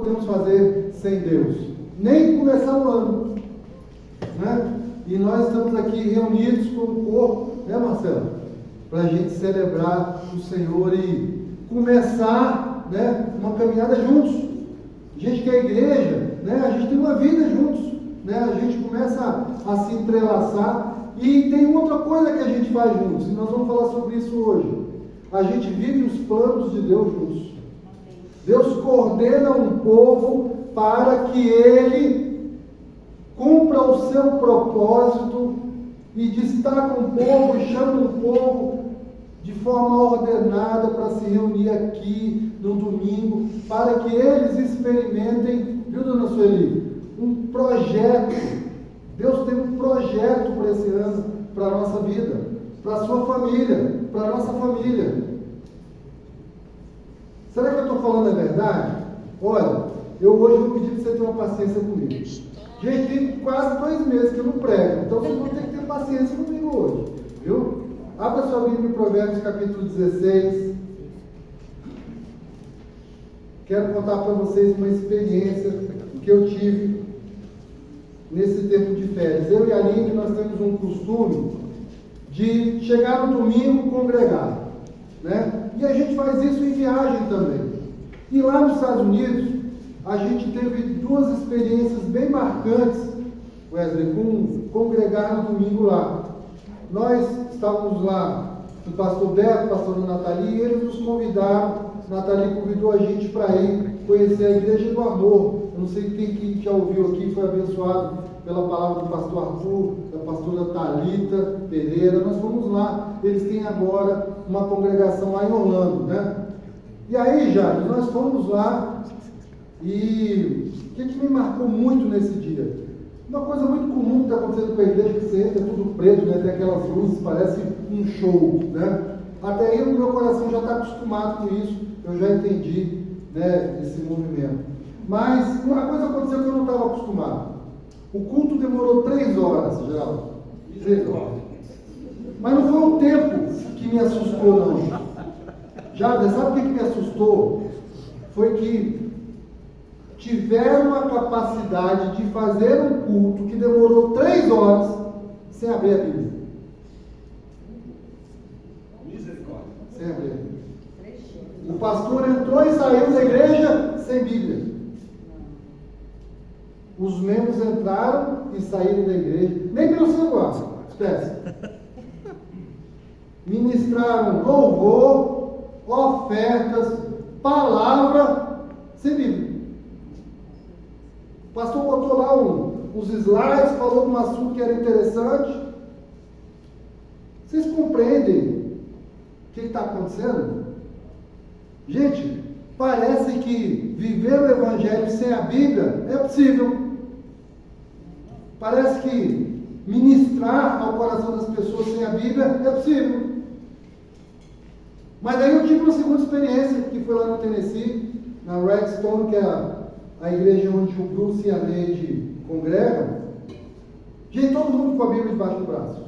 podemos fazer sem Deus, nem começar o ano, né? E nós estamos aqui reunidos como corpo, né, Marcelo? Para a gente celebrar o Senhor e começar, né, uma caminhada juntos. A gente que é igreja, né, a gente tem uma vida juntos, né? A gente começa a se entrelaçar e tem outra coisa que a gente faz juntos, e nós vamos falar sobre isso hoje. A gente vive os planos de Deus juntos. Deus coordena um povo para que ele cumpra o seu propósito e destaca um povo e chama um povo de forma ordenada para se reunir aqui no domingo, para que eles experimentem, viu, dona Sueli, um projeto. Deus tem um projeto para esse ano, para a nossa vida, para a sua família, para a nossa família. Será que eu estou falando a verdade? Olha, eu hoje vou pedir para você ter uma paciência comigo. Gente, tem quase 2 meses que eu não prego, então vocês vão ter que ter paciência comigo hoje, viu? Abra sua Bíblia em Provérbios capítulo 16. Quero contar para vocês uma experiência que eu tive nesse tempo de férias. Eu e a Aline, nós temos um costume de chegar no domingo congregar, né? E a gente faz isso em viagem também. E lá nos Estados Unidos, a gente teve 2 experiências bem marcantes, Wesley, com congregar no domingo lá. Nós estávamos lá, o pastor Beto, o pastor Nathalie, e eles nos convidaram. Nathalie convidou a gente para ir conhecer a Igreja do Amor. Eu não sei quem que já ouviu aqui, foi abençoado pela palavra do pastor Arthur, da pastora Thalita Pereira. Nós fomos lá. Eles têm agora uma congregação lá em Orlando, né? E aí, Jair, nós fomos lá e o que me marcou muito nesse dia? Uma coisa muito comum que está acontecendo com a igreja, que você entra tudo preto, né? Tem aquelas luzes, parece um show, né? Até aí o meu coração já está acostumado com isso, eu já entendi, né, esse movimento. Mas uma coisa aconteceu que eu não estava acostumado. O culto demorou 3 horas, Geraldo. 3 horas. Mas não foi o tempo que me assustou, não. Já, sabe o que me assustou? Foi que tiveram a capacidade de fazer um culto que demorou 3 horas sem abrir a Bíblia. Misericórdia. Sem abrir a Bíblia. O pastor entrou e saiu da igreja sem Bíblia. Os membros entraram e saíram da igreja, nem pelo celular, espécie. Ministraram louvor, ofertas, palavra, sem Bíblia. O pastor botou lá uns slides, falou de um assunto que era interessante. Vocês compreendem o que está acontecendo? Gente, parece que viver o Evangelho sem a Bíblia é possível. Parece que ministrar ao coração das pessoas sem a Bíblia é possível. Mas daí eu tive uma segunda experiência, que foi lá no Tennessee, na Redstone, que é a igreja onde o Bruce e a Neide congregam. Gente, todo mundo com a Bíblia debaixo do braço.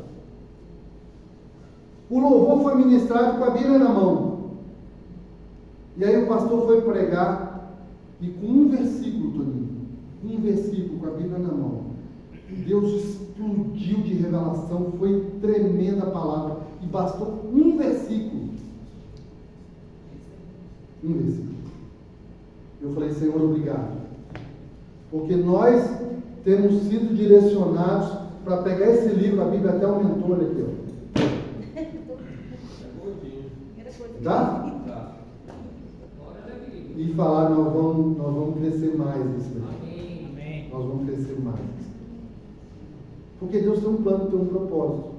O louvor foi ministrado com a Bíblia na mão. E aí o pastor foi pregar, e com um versículo, Toninho, um versículo com a Bíblia na mão, Deus explodiu de revelação, foi tremenda a palavra, e bastou um versículo. Um versículo. Eu falei, Senhor, obrigado. Porque nós temos sido direcionados para pegar esse livro, a Bíblia até aumentou, olha aqui, ó. Dá? E falar, nós vamos crescer mais nisso aqui. Nós vamos crescer mais. Porque Deus tem um plano, tem um propósito.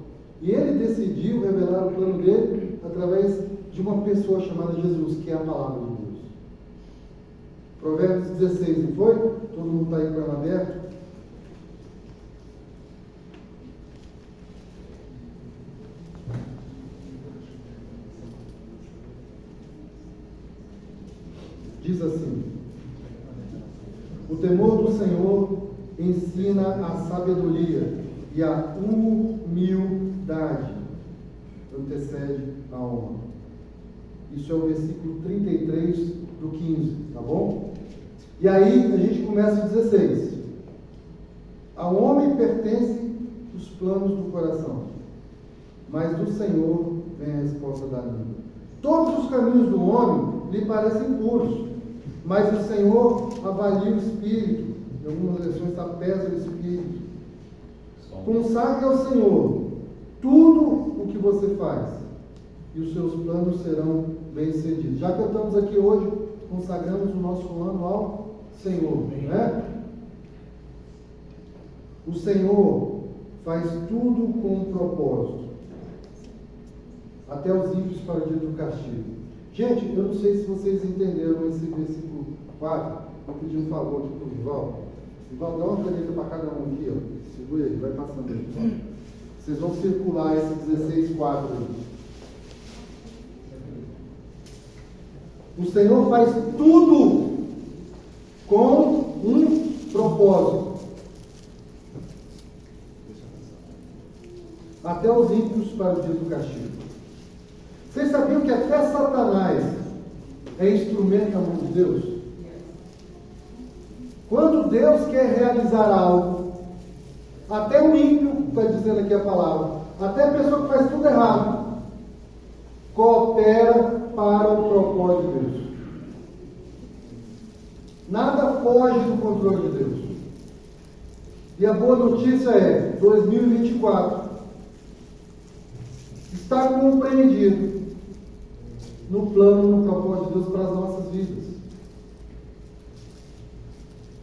E Ele decidiu revelar o plano dele através de uma pessoa chamada Jesus, que é a palavra de Deus. Provérbios 16, não foi? Todo mundo está aí com ela aberto? Diz assim: o temor do Senhor ensina a sabedoria, e a humildade antecede a honra. Isso é o versículo 33 do 15, tá bom? E aí a gente começa o 16. Ao homem pertence os planos do coração, mas do Senhor vem a resposta da língua. Todos os caminhos do homem lhe parecem puros, mas o Senhor avalia o espírito. Em algumas versões está pesa o espírito. Consagre ao Senhor tudo o que você faz, e os seus planos serão bem-sucedidos. Já que estamos aqui hoje, consagramos o nosso ano ao Senhor, né? O Senhor faz tudo com um propósito, até os ímpios para o dia do castigo. Gente, eu não sei se vocês entenderam esse versículo 4. Vou pedir um favor aqui para o Vivaldo. Vivaldo, dá uma caneta para cada um aqui, ó. Segura ele, vai passando aí. Vocês vão circular esse 16:4 aí. O Senhor faz tudo com um propósito, até os ímpios para o dia do castigo. Vocês sabiam que até Satanás é instrumento na mão de Deus? Quando Deus quer realizar algo, até o ímpio, está dizendo aqui a palavra, até a pessoa que faz tudo errado, coopera para o propósito de Deus. Nada foge do controle de Deus. E a boa notícia é, 2024 está compreendido no plano, no propósito de Deus para as nossas vidas.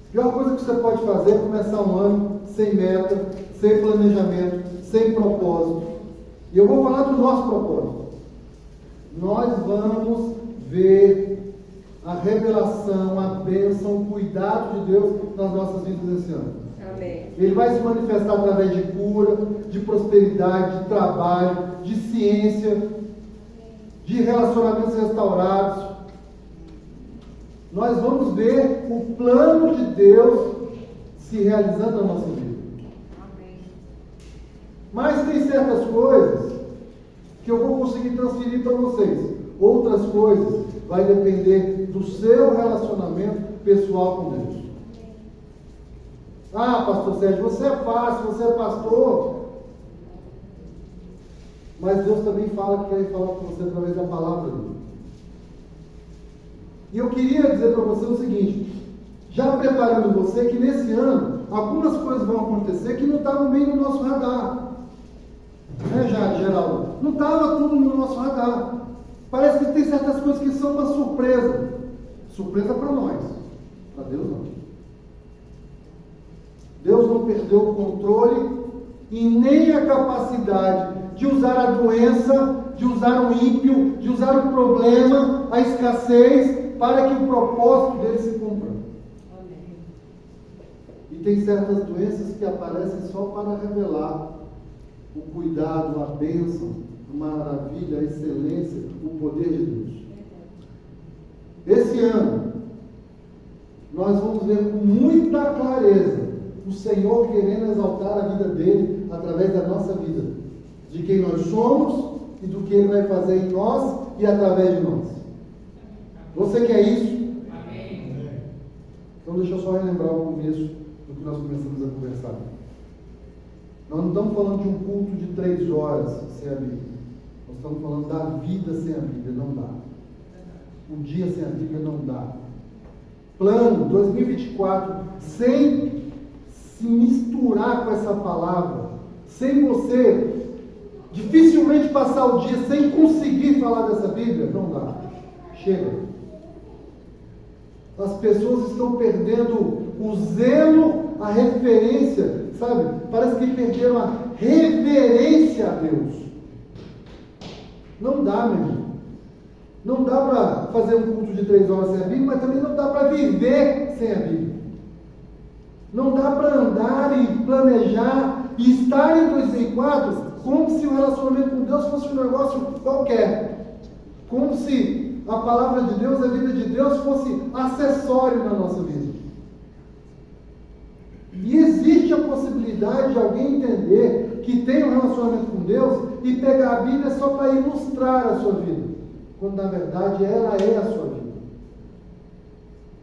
A pior coisa que você pode fazer é começar um ano sem meta, sem planejamento, sem propósito. E eu vou falar do nosso propósito. Nós vamos ver a revelação, a bênção, o cuidado de Deus nas nossas vidas esse ano. Amém. Ele vai se manifestar através de cura, de prosperidade, de trabalho, de ciência, de relacionamentos restaurados. Nós vamos ver o plano de Deus se realizando na nossa vida. Amém. Mas tem certas coisas que eu vou conseguir transferir para vocês. Outras coisas vai depender do seu relacionamento pessoal com Deus. Ah, pastor Sérgio, você é fácil, você é pastor. Mas Deus também fala que quer falar com você através da palavra dele. E eu queria dizer para você o seguinte, já preparando você que nesse ano, algumas coisas vão acontecer que não estavam bem no nosso radar. Né, Geraldo? Não estava tudo no nosso radar. Parece que tem certas coisas que são uma surpresa. Surpresa para nós. Para Deus não. Deus não perdeu o controle e nem a capacidade de usar a doença, de usar o ímpio, de usar o problema, a escassez, para que o propósito dele se cumpra. Amém. E tem certas doenças que aparecem só para revelar o cuidado, a bênção, a maravilha, a excelência, o poder de Deus. Esse ano, nós vamos ver com muita clareza o Senhor querendo exaltar a vida dele através da nossa vida, de quem nós somos e do que ele vai fazer em nós e através de nós. Você quer isso? Amém. Então deixa eu só relembrar o começo do que nós começamos a conversar. Nós não estamos falando de um culto de 3 horas sem a Bíblia. Nós estamos falando da vida sem a Bíblia. Não dá. Um dia sem a Bíblia não dá. Plano 2024, sem se misturar com essa palavra, sem você dificilmente passar o dia sem conseguir falar dessa Bíblia, não dá. Chega. As pessoas estão perdendo o zelo, a referência, sabe? Parece que perderam a reverência a Deus. Não dá, meu irmão. Não dá para fazer um culto de 3 horas sem a Bíblia, mas também não dá para viver sem a Bíblia. Não dá para andar e planejar e estar em 2004 como se o relacionamento com Deus fosse um negócio qualquer. Como se a palavra de Deus, a vida de Deus fosse acessório na nossa vida. E existe a possibilidade de alguém entender que tem um relacionamento com Deus e pegar a Bíblia só para ilustrar a sua vida, quando na verdade ela é a sua vida.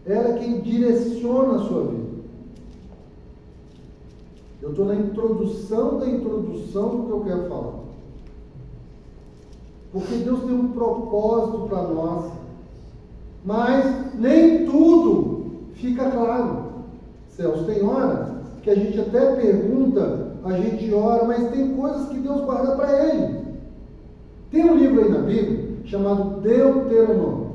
Ela é quem direciona a sua vida. Eu estou na introdução da introdução do que eu quero falar. Porque Deus tem um propósito para nós. Mas nem tudo fica claro. Celso, tem hora que a gente até pergunta, a gente ora, mas tem coisas que Deus guarda para Ele. Tem um livro aí na Bíblia chamado Deuteronômio.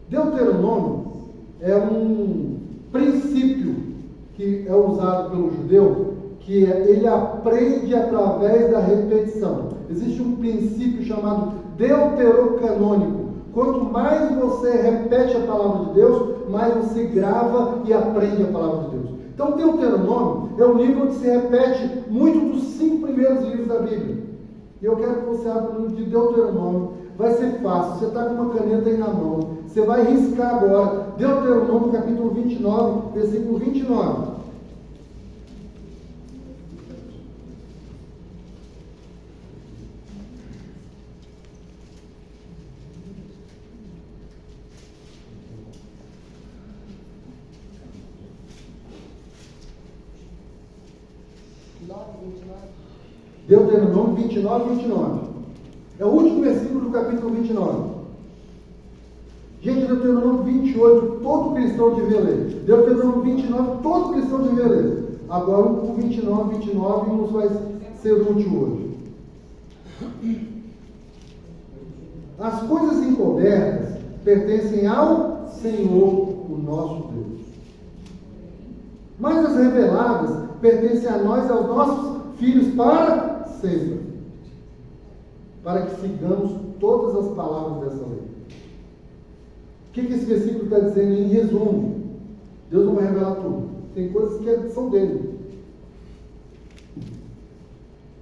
Deuteronômio é um princípio que é usado pelo judeu, que ele aprende através da repetição. Existe um princípio chamado deuterocanônico. Quanto mais você repete a palavra de Deus, mais você grava e aprende a palavra de Deus. Então, Deuteronômio é um livro onde se repete muito dos 5 primeiros livros da Bíblia. E eu quero que você abra o livro de Deuteronômio. Vai ser fácil. Você está com uma caneta aí na mão. Você vai riscar agora. Deuteronômio, capítulo 29, versículo 29. Deuteronômio 29, 29. É o último versículo do capítulo 29. Gente, Deuteronômio 28, todo cristão devia ler. Deuteronômio 29, todo cristão devia ler. Agora o 29 nos vai ser útil hoje. As coisas encobertas pertencem ao Senhor, o nosso Deus. Mas as reveladas pertencem a nós e aos nossos filhos para sempre, para que sigamos todas as palavras dessa lei. O que esse versículo está dizendo em resumo? Deus não vai revelar tudo. Tem coisas que são dele.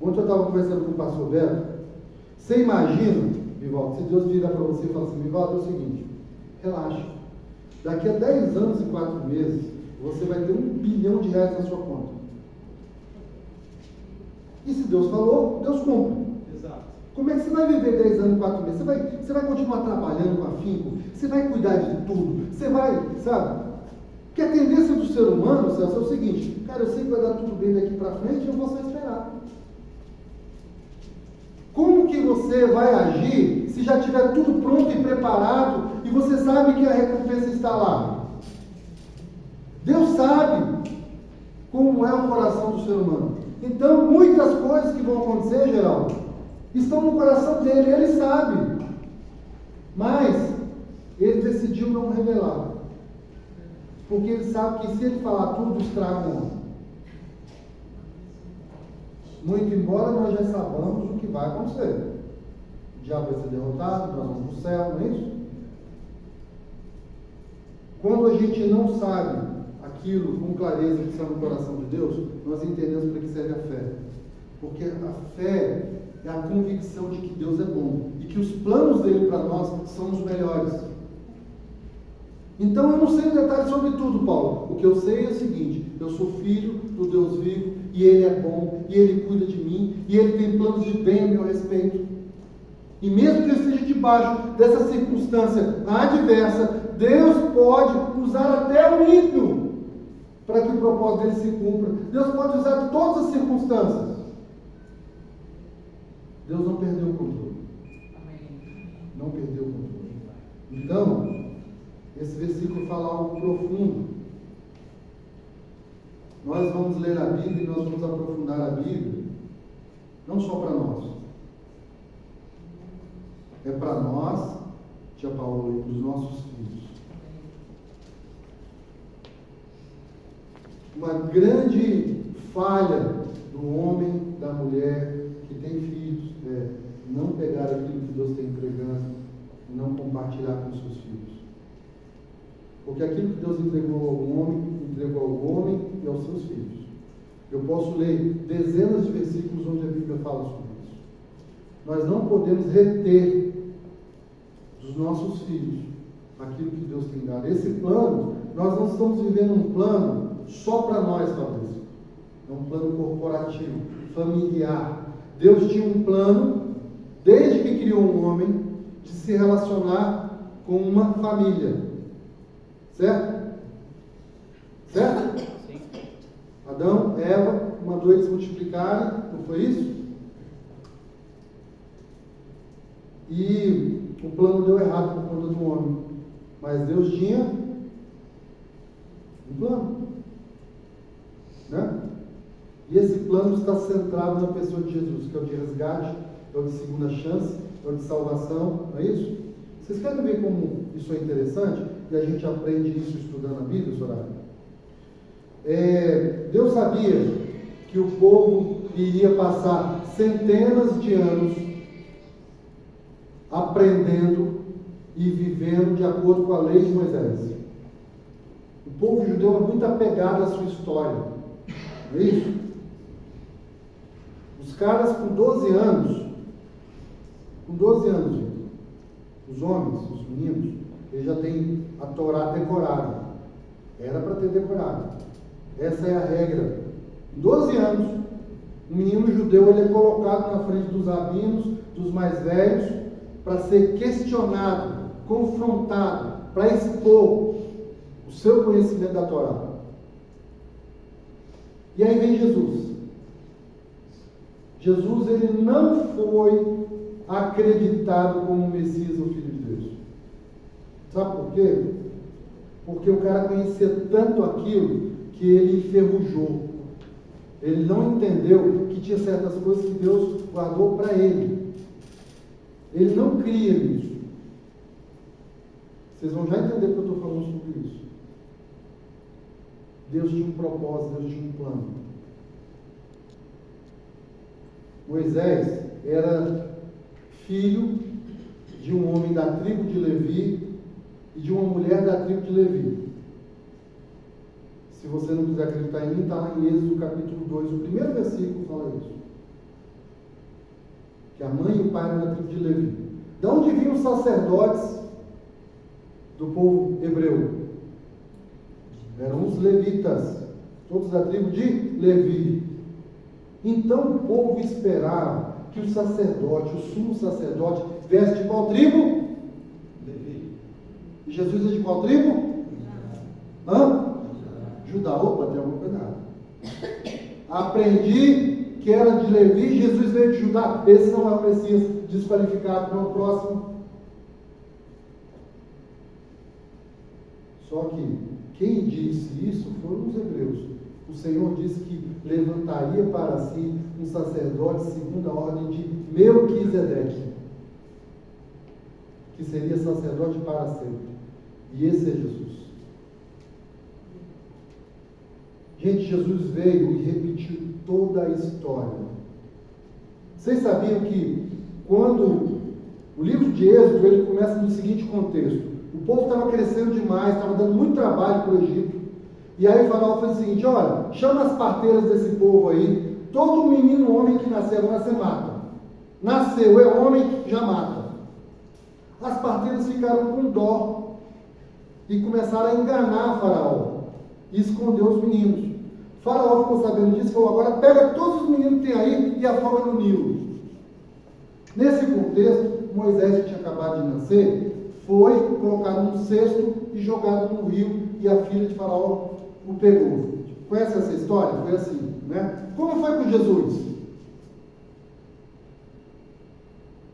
Ontem eu estava conversando com o pastor Beto. Você imagina, Vivaldo, se Deus virar para você e falar assim: Vivaldo, é o seguinte, relaxa. Daqui a 10 anos e 4 meses, você vai ter R$1 bilhão na sua conta. E se Deus falou, Deus cumpre. Exato. Como é que você vai viver 10 anos e 4 meses? Você vai continuar trabalhando com afinco? Você vai cuidar de tudo? Você vai, sabe? Porque a tendência do ser humano, Celso, é o seguinte: cara, eu sei que vai dar tudo bem daqui para frente, eu vou só esperar. Como que você vai agir se já tiver tudo pronto e preparado e você sabe que a recompensa está lá? Deus sabe como é o coração do ser humano. Então, muitas coisas que vão acontecer, Geraldo, estão no coração dele, ele sabe. Mas ele decidiu não revelar. Porque ele sabe que se ele falar tudo, estraga o homem. Muito embora nós já saibamos o que vai acontecer. O diabo vai ser derrotado, nós vamos para o céu, não é isso? Quando a gente não sabe aquilo com clareza que está no coração de Deus, nós entendemos para que serve a fé. Porque a fé é a convicção de que Deus é bom e que os planos dele para nós são os melhores. Então eu não sei detalhes sobre tudo, Paulo. O que eu sei é o seguinte: eu sou filho do Deus vivo e Ele é bom e Ele cuida de mim e Ele tem planos de bem a meu respeito. E mesmo que eu esteja debaixo dessa circunstância adversa, Deus pode usar até o ímpio para que o propósito dele se cumpra. Deus pode usar todas as circunstâncias. Deus não perdeu o controle. Não perdeu o controle. Então, esse versículo fala algo profundo. Nós vamos ler a Bíblia e nós vamos aprofundar a Bíblia, não só para nós. É para nós, tia Paola, e para os nossos filhos. Uma grande falha do homem, da mulher que tem filhos é não pegar aquilo que Deus está entregando e não compartilhar com seus filhos. Porque aquilo que Deus entregou ao homem e aos seus filhos. Eu posso ler dezenas de versículos onde a Bíblia fala sobre isso. Nós não podemos reter dos nossos filhos aquilo que Deus tem dado. Esse plano, nós não estamos vivendo um plano só para nós, Fabrício. É um plano corporativo, familiar. Deus tinha um plano, desde que criou um homem, de se relacionar com uma família. Certo? Certo? Sim. Adão, Eva, mandou eles multiplicarem, não foi isso? E o plano deu errado por conta do homem. Mas Deus tinha um plano. Né? E esse plano está centrado na pessoa de Jesus, que é o de resgate, é o de segunda chance, é o de salvação, não é isso? Vocês querem ver como isso é interessante? E a gente aprende isso estudando a Bíblia, Soraya? Deus sabia que o povo iria passar centenas de anos aprendendo e vivendo de acordo com a lei de Moisés. O povo judeu é muito apegado à sua história, não é isso? Os caras com 12 anos, gente, os homens, os meninos, eles já têm a Torá decorada. Era para ter decorado. Essa é a regra. Em 12 anos, o menino judeu ele é colocado na frente dos rabinos, dos mais velhos, para ser questionado, confrontado, para expor o seu conhecimento da Torá. E aí vem Jesus. Jesus ele não foi acreditado como o Messias, o Filho de Deus. Sabe por quê? Porque o cara conhecia tanto aquilo que ele enferrujou. Ele não entendeu que tinha certas coisas que Deus guardou para ele. Ele não cria nisso. Vocês vão já entender o que eu estou falando sobre isso. Deus tinha um propósito, Deus tinha um plano. Moisés era filho de um homem da tribo de Levi e de uma mulher da tribo de Levi. Se você não quiser acreditar em mim, está lá em Êxodo capítulo 2, o primeiro versículo fala isso. Que a mãe e o pai eram da tribo de Levi. De onde vinham os sacerdotes do povo hebreu? Eram os levitas, todos da tribo de Levi. Então o povo esperava que o sacerdote, o sumo sacerdote, viesse de qual tribo? Levi. E Jesus é de qual tribo? Hã? Judá. Opa, tem alguma coisa errada. Aprendi que era de Levi, Jesus veio de Judá. Esse não é o Messias desqualificado, não é o próximo. Só que quem disse isso foram os hebreus. O Senhor disse que levantaria para si um sacerdote segundo a ordem de Melquisedeque, que seria sacerdote para sempre. E esse é Jesus. Gente, Jesus veio e repetiu toda a história. Vocês sabiam que quando o livro de Êxodo ele começa no seguinte contexto: o povo estava crescendo demais, estava dando muito trabalho para o Egito. E aí o faraó fez o seguinte: olha, chama as parteiras desse povo aí, todo menino homem que nascer agora você mata. Nasceu, é homem, já mata. As parteiras ficaram com dó e começaram a enganar o faraó e esconder os meninos. O faraó ficou sabendo disso e falou: agora pega todos os meninos que tem aí e afoga no Nilo. Nesse contexto, Moisés, que tinha acabado de nascer, foi colocado num cesto e jogado no rio, e a filha de Faraó o pegou. Conhece essa história? Foi assim, né? Como foi com Jesus?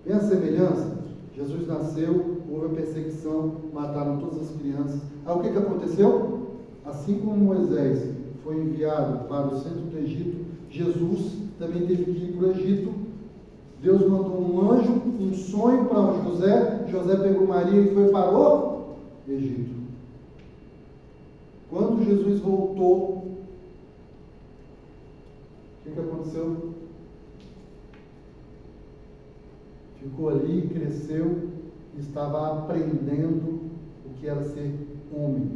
Vem a semelhança? Jesus nasceu, houve a perseguição, mataram todas as crianças. Aí o que aconteceu? Assim como Moisés foi enviado para o centro do Egito, Jesus também teve que ir para o Egito. Deus mandou um anjo, um sonho para José. José pegou Maria e foi para o Egito. Quando Jesus voltou, o que aconteceu? Ficou ali, cresceu, estava aprendendo o que era ser homem,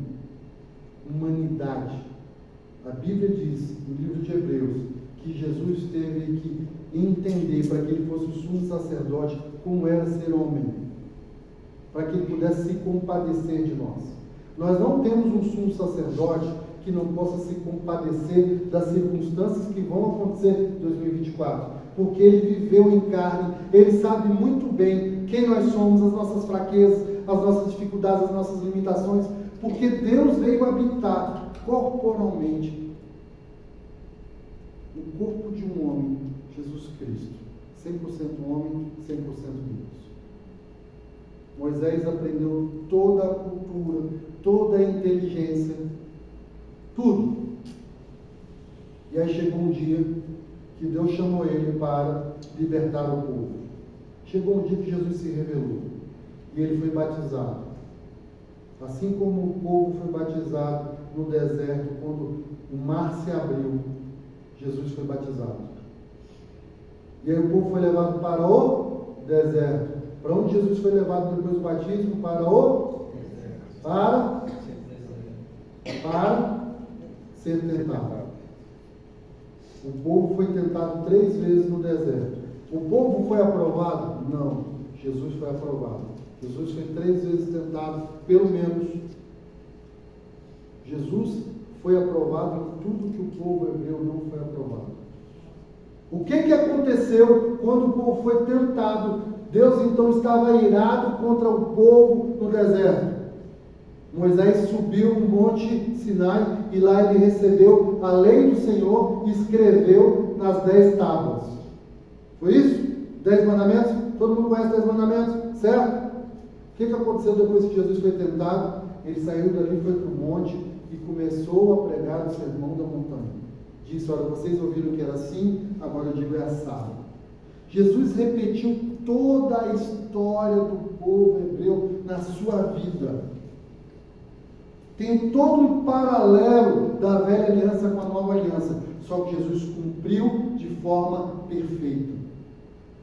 humanidade. A Bíblia diz, no livro de Hebreus, que Jesus teve que entender, para que ele fosse o sumo sacerdote, como era ser homem, para que ele pudesse se compadecer de nós. Nós não temos um sumo sacerdote que não possa se compadecer das circunstâncias que vão acontecer em 2024, porque ele viveu em carne, ele sabe muito bem quem nós somos, as nossas fraquezas, as nossas dificuldades, as nossas limitações. porque Deus veio habitar corporalmente no corpo de um homem, Jesus Cristo, 100% homem, 100% Deus. Moisés aprendeu toda a cultura, toda a inteligência, tudo. E aí chegou um dia que Deus chamou ele para libertar o povo. Chegou um dia que Jesus se revelou e ele foi batizado. Assim como o povo foi batizado no deserto, quando o mar se abriu, Jesus foi batizado. E aí o povo foi levado para o deserto. Para onde Jesus foi levado depois do batismo? Para o deserto. Para ser tentado. O povo foi tentado 3 vezes no deserto. O povo foi aprovado? Não. Jesus foi aprovado. Jesus foi 3 vezes tentado, pelo menos. Jesus foi aprovado em tudo que o povo hebreu não foi aprovado. O que aconteceu quando o povo foi tentado? Deus então estava irado contra o povo no deserto. Moisés subiu no monte Sinai e lá ele recebeu a lei do Senhor e escreveu nas 10 tábuas. Foi isso? 10 mandamentos? Todo mundo conhece 10 mandamentos? Certo? O que aconteceu depois que Jesus foi tentado? Ele saiu dali, foi para o monte e começou a pregar o sermão da montanha. Disse: olha, vocês ouviram que era assim, agora eu digo é assado. Jesus repetiu toda a história do povo hebreu na sua vida. Tem todo um paralelo da velha aliança com a nova aliança, só que Jesus cumpriu de forma perfeita,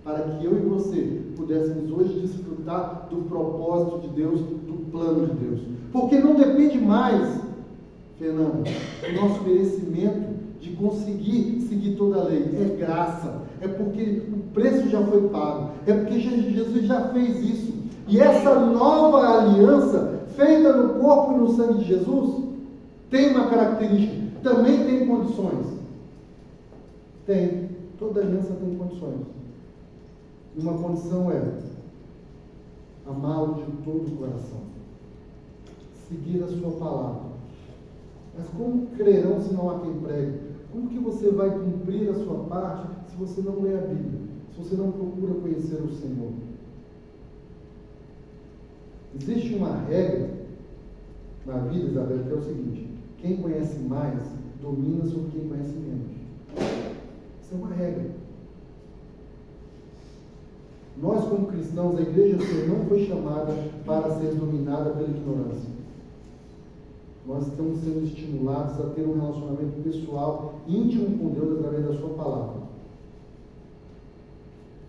para que eu e você pudéssemos hoje desfrutar do propósito de Deus, do plano de Deus. Porque não depende mais, Fernando, do nosso merecimento de conseguir seguir toda a lei. É graça, é porque o preço já foi pago, é porque Jesus já fez isso. E essa nova aliança, feita no corpo e no sangue de Jesus, tem uma característica, também tem condições. Tem, toda aliança tem condições. E uma condição é amá-lo de todo o coração, seguir a sua palavra. Mas como crerão se não há quem pregue? Como que você vai cumprir a sua parte se você não lê a Bíblia, se você não procura conhecer o Senhor? Existe uma regra na vida, Isabel, que é o seguinte: quem conhece mais domina sobre quem conhece menos. Isso é uma regra. Nós, como cristãos, a igreja não foi chamada para ser dominada pela ignorância. Nós estamos sendo estimulados a ter um relacionamento pessoal, íntimo com Deus através da sua palavra.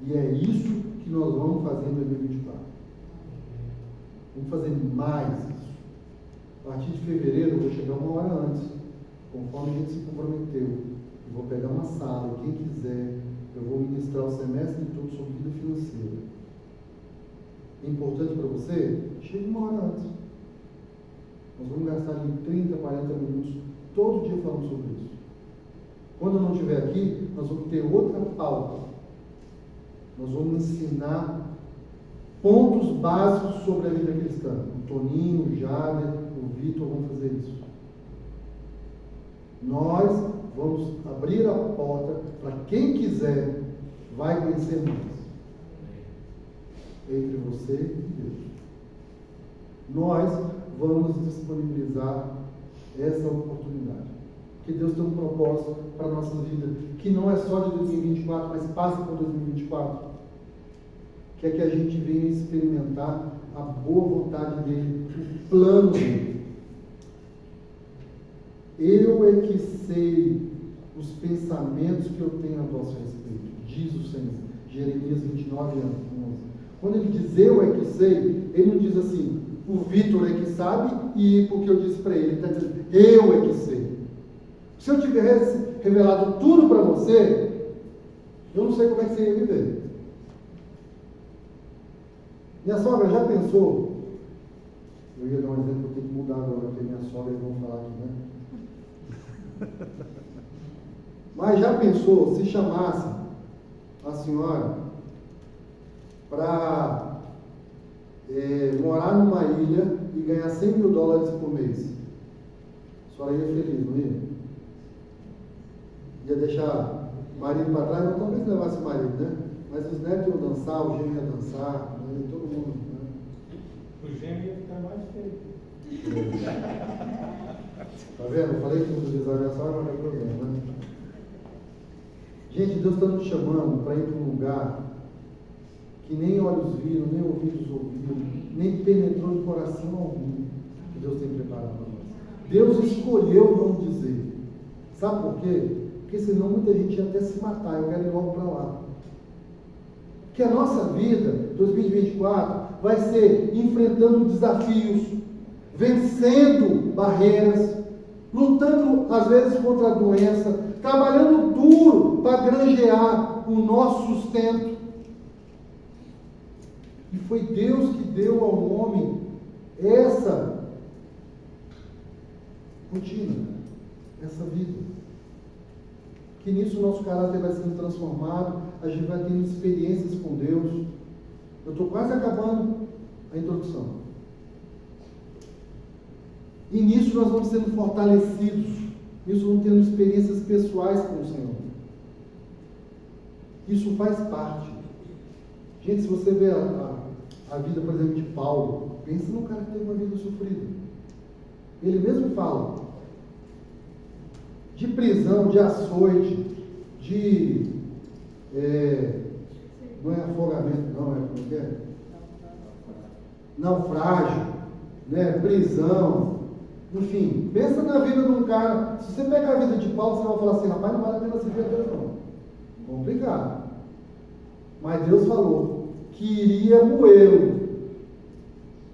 E é isso que nós vamos fazer em 2024. Vamos fazer mais isso. A partir de fevereiro eu vou chegar uma hora antes, conforme a gente se comprometeu. Eu vou pegar uma sala, quem quiser, eu vou ministrar o semestre todo sobre vida financeira. É importante para você? Chegue uma hora antes. Nós vamos gastar ali 30, 40 minutos todo dia falando sobre isso. Quando eu não estiver aqui, nós vamos ter outra pauta. Nós vamos ensinar pontos básicos sobre a vida cristã. O Toninho, o Jader, o Vitor vão fazer isso. Nós vamos abrir a porta para quem quiser, vai conhecer mais. Entre você e Deus. Nós vamos disponibilizar essa oportunidade. Porque Deus tem um propósito para a nossa vida, que não é só de 2024, mas passa por 2024. Quer que a gente venha experimentar a boa vontade dele, o plano dele. Eu é que sei os pensamentos que eu tenho a vosso respeito, diz o Senhor. Jeremias 29, 11. Quando ele diz eu é que sei, ele não diz assim, o Vitor é que sabe, e porque eu disse para ele está dizendo, eu é que sei. Se eu tivesse revelado tudo para você, eu não sei como é que você ia viver. Minha sogra já pensou? Eu ia dar um exemplo, eu tenho que mudar agora, porque minha sogra vão falar aqui, né? Mas já pensou, se chamasse a senhora para morar numa ilha e ganhar $100.000 por mês, a senhora ia feliz, não ia? Ia deixar o marido para trás, ou talvez levasse o marido, né? Mas os netos iam dançar, o genro ia dançar, né? Todo mundo. Né? O gêmeo ia ficar mais feio. Tá vendo? Eu falei que não visualizar só não tem problema, né? Gente, Deus está nos chamando para ir para um lugar que nem olhos viram, nem ouvidos ouviram, nem penetrou no coração algum que Deus tem preparado para nós. Deus escolheu não dizer. Sabe por quê? Porque senão muita gente ia até se matar. Eu quero ir logo para lá. Que a nossa vida, 2024, vai ser enfrentando desafios, vencendo barreiras, lutando às vezes contra a doença, trabalhando duro para granjear o nosso sustento. E foi Deus que deu ao homem essa rotina, essa vida. Que nisso o nosso caráter vai sendo transformado, a gente vai tendo experiências com Deus. Eu estou quase acabando a introdução. E nisso nós vamos sendo fortalecidos, nisso vamos tendo experiências pessoais com o Senhor. Isso faz parte. Gente, se você vê a vida, por exemplo, de Paulo, pensa num cara que teve uma vida sofrida. Ele mesmo fala de prisão, de açoite, de não é afogamento, não, como é que é? Naufrágio, né? Prisão, enfim, pensa na vida de um cara. Se você pegar a vida de Paulo, você vai falar assim: rapaz, não vale a pena servir a Deus, não. Complicado. Mas Deus falou que iria moê-lo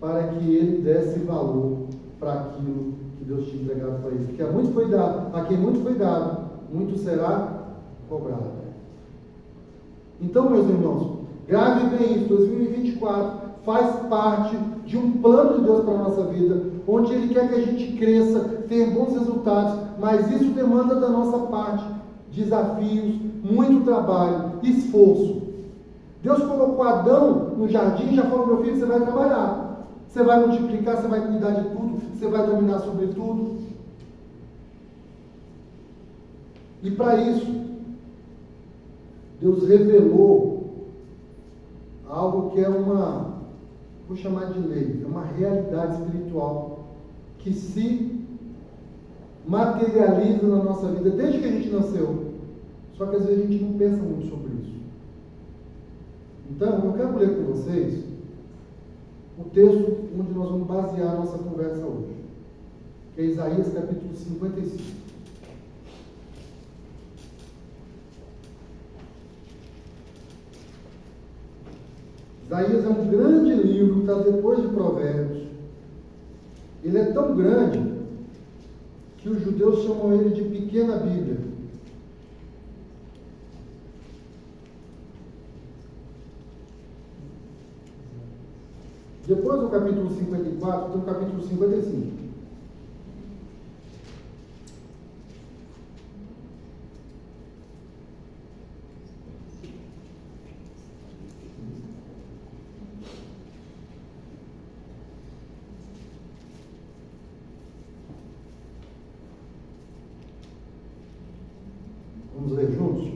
para que ele desse valor para aquilo que Deus tinha entregado para ele. Porque a quem muito foi dado, muito será cobrado. Então, meus irmãos, grave bem isso. 2024 faz parte de um plano de Deus para a nossa vida, onde Ele quer que a gente cresça, tenha bons resultados, mas isso demanda da nossa parte desafios, muito trabalho, esforço. Deus colocou Adão no jardim e já falou: meu filho, você vai trabalhar, você vai multiplicar, você vai cuidar de tudo, você vai dominar sobre tudo. E para isso, Deus revelou algo que é vou chamar de lei, é uma realidade espiritual que se materializa na nossa vida desde que a gente nasceu. Só que às vezes a gente não pensa muito sobre isso. Então, eu quero ler com vocês o texto onde nós vamos basear a nossa conversa hoje, que é Isaías capítulo 55. Isaías é um grande livro que está depois de Provérbios. Ele é tão grande que os judeus chamam ele de pequena Bíblia. Depois do capítulo 54, tem o capítulo 55. Vamos ler juntos?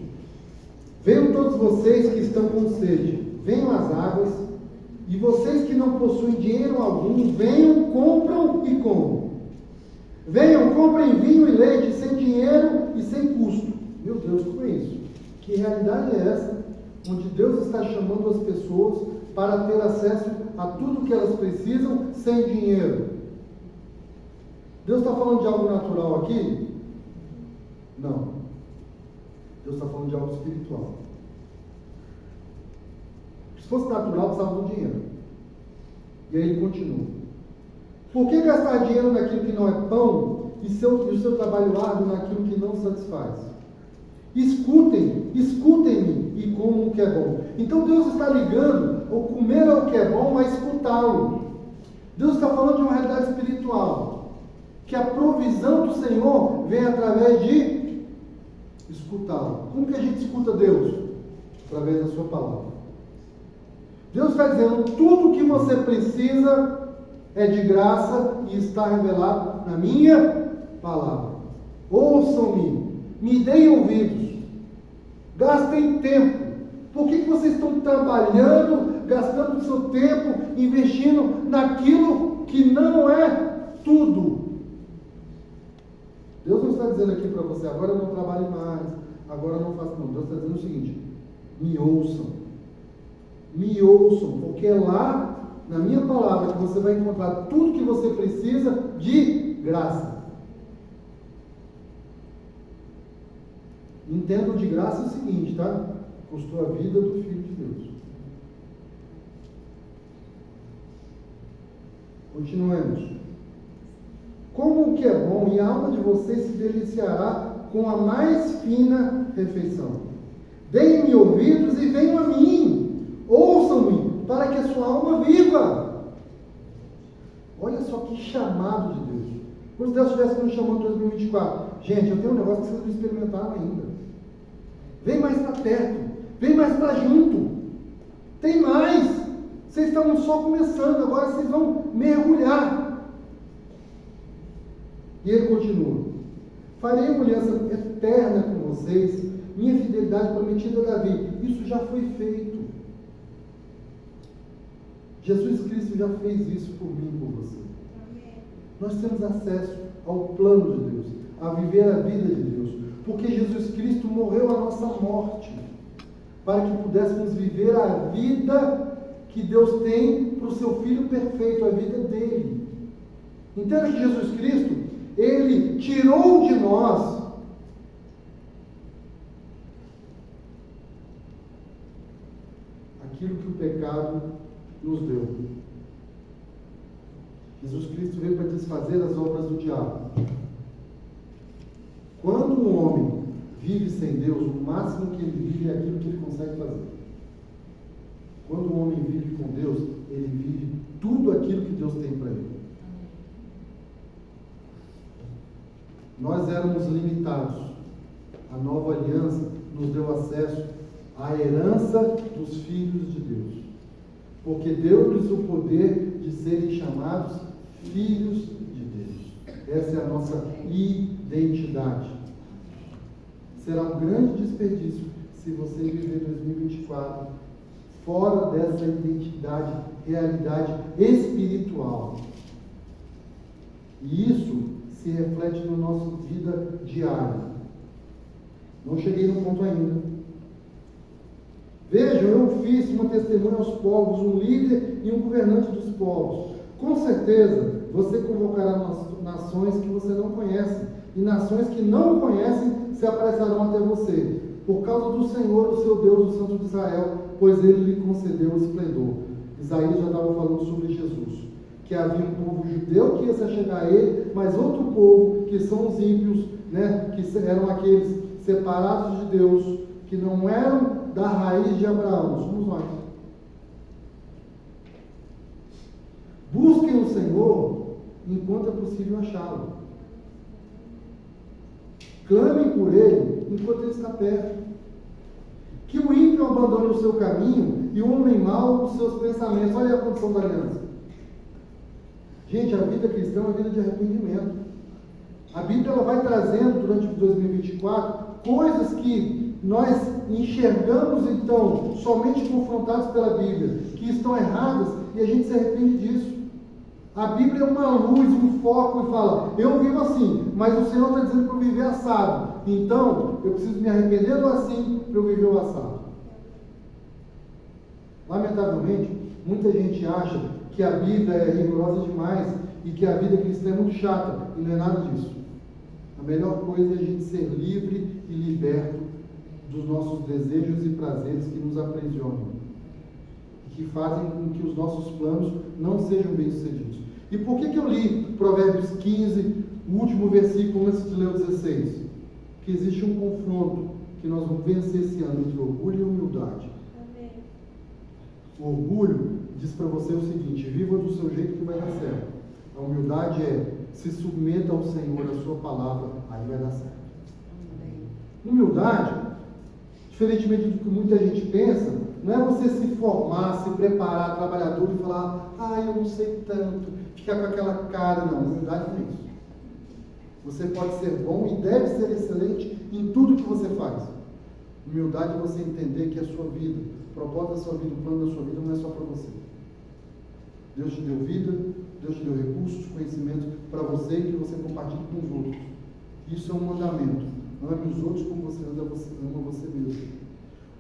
Venham todos vocês que estão com sede, venham às águas, e vocês que não possuem dinheiro algum, venham, compram e comam. Venham, comprem vinho e leite sem dinheiro e sem custo. Meu Deus, como é isso? Que realidade é essa? Onde Deus está chamando as pessoas para ter acesso a tudo que elas precisam sem dinheiro. Deus está falando de algo natural aqui? Não. Deus está falando de algo espiritual. Se fosse natural, precisava do dinheiro. E aí ele continua. Por que gastar dinheiro naquilo que não é pão e o seu trabalho árduo naquilo que não satisfaz? Escutem-me e comam o que é bom. Então Deus está ligando o comer ao que é bom a escutá-lo. Deus está falando de uma realidade espiritual. Que a provisão do Senhor vem através de escutá-lo. Como que a gente escuta Deus? Através da sua palavra. Deus está dizendo: tudo o que você precisa é de graça e está revelado na minha palavra. Ouçam-me, me deem ouvidos, gastem tempo. Por que vocês estão trabalhando, gastando o seu tempo, investindo naquilo que não é tudo? Deus não está dizendo aqui para você, agora não trabalhe mais, agora não faça, não. Deus está dizendo o seguinte: me ouçam, porque é lá, na minha palavra, que você vai encontrar tudo que você precisa de graça. Entendam de graça o seguinte, tá? Custou a vida do Filho de Deus. Continuemos. Como o que é bom, e a alma de vocês se deliciará com a mais fina refeição. Deem-me ouvidos e venham a mim. Ouçam-me, para que a sua alma viva. Olha só que chamado de Deus. Como se Deus estivesse nos chamando em 2024. Gente, eu tenho um negócio que vocês não experimentaram ainda. Vem mais para perto. Vem mais para junto. Tem mais. Vocês estão só começando. Agora vocês vão mergulhar. E ele continua: farei uma aliança eterna com vocês, minha fidelidade prometida a Davi. Isso já foi feito. Jesus Cristo já fez isso por mim e por você. Nós temos acesso ao plano de Deus, a viver a vida de Deus, porque Jesus Cristo morreu a nossa morte, para que pudéssemos viver a vida que Deus tem para o seu Filho perfeito, a vida dele. Entenda que Jesus Cristo, ele tirou de nós aquilo que o pecado nos deu. Jesus Cristo veio para desfazer as obras do diabo. Quando um homem vive sem Deus, o máximo que ele vive é aquilo que ele consegue fazer. Quando um homem vive com Deus, ele vive tudo aquilo que Deus tem para ele. Nós éramos limitados. A nova aliança nos deu acesso à herança dos filhos de Deus. Porque deu-lhes o poder de serem chamados filhos de Deus. Essa é a nossa identidade. Será um grande desperdício se você viver 2024 fora dessa identidade, realidade espiritual. E isso se reflete na nossa vida diária. Não cheguei no ponto ainda. Vejam, eu fiz uma testemunha aos povos, um líder e um governante dos povos. Com certeza, você convocará nações que você não conhece, e nações que não conhecem se apressarão até você, por causa do Senhor, o seu Deus, o Santo de Israel, pois ele lhe concedeu o esplendor. Isaías já estava falando sobre Jesus, que havia um povo judeu que ia se achegar a ele, mas outro povo, que são os ímpios, né, que eram aqueles separados de Deus, que não eram da raiz de Abraão, somos nós. Busquem o Senhor enquanto é possível achá-lo. Clamem por Ele enquanto Ele está perto. Que o ímpio abandone o seu caminho e o homem mau os seus pensamentos. Olha a condição da aliança. Gente, a vida cristã é uma vida de arrependimento. A Bíblia ela vai trazendo durante 2024 coisas que nós enxergamos então somente confrontados pela Bíblia, que estão erradas, e a gente se arrepende disso. A Bíblia é uma luz, um foco, e fala: eu vivo assim, mas o Senhor está dizendo para eu viver assado, então eu preciso me arrepender do assim para eu viver o assado. Lamentavelmente, muita gente acha que a Bíblia é rigorosa demais e que a vida cristã é muito chata, e não é nada disso. A melhor coisa é a gente ser livre e liberto dos nossos desejos e prazeres que nos aprisionam, que fazem com que os nossos planos não sejam bem-sucedidos. E por que eu li Provérbios 15, o último versículo antes de ler o 16? Que existe um confronto que nós vamos vencer esse ano entre orgulho e humildade. Amém. O orgulho diz para você o seguinte: viva do seu jeito que vai dar certo. A humildade é: se submeta ao Senhor, a sua palavra, aí vai dar certo. Amém. Humildade, diferentemente do que muita gente pensa, não é você se formar, se preparar, trabalhar duro e falar: eu não sei tanto, ficar com aquela cara, não. Humildade não é isso. Você pode ser bom e deve ser excelente em tudo que você faz. Humildade é você entender que a sua vida, o propósito da sua vida, o plano da sua vida não é só para você. Deus te deu vida, Deus te deu recursos, conhecimento para você e que você compartilhe com os outros. Isso é um mandamento. Ame os outros como você ama você mesmo.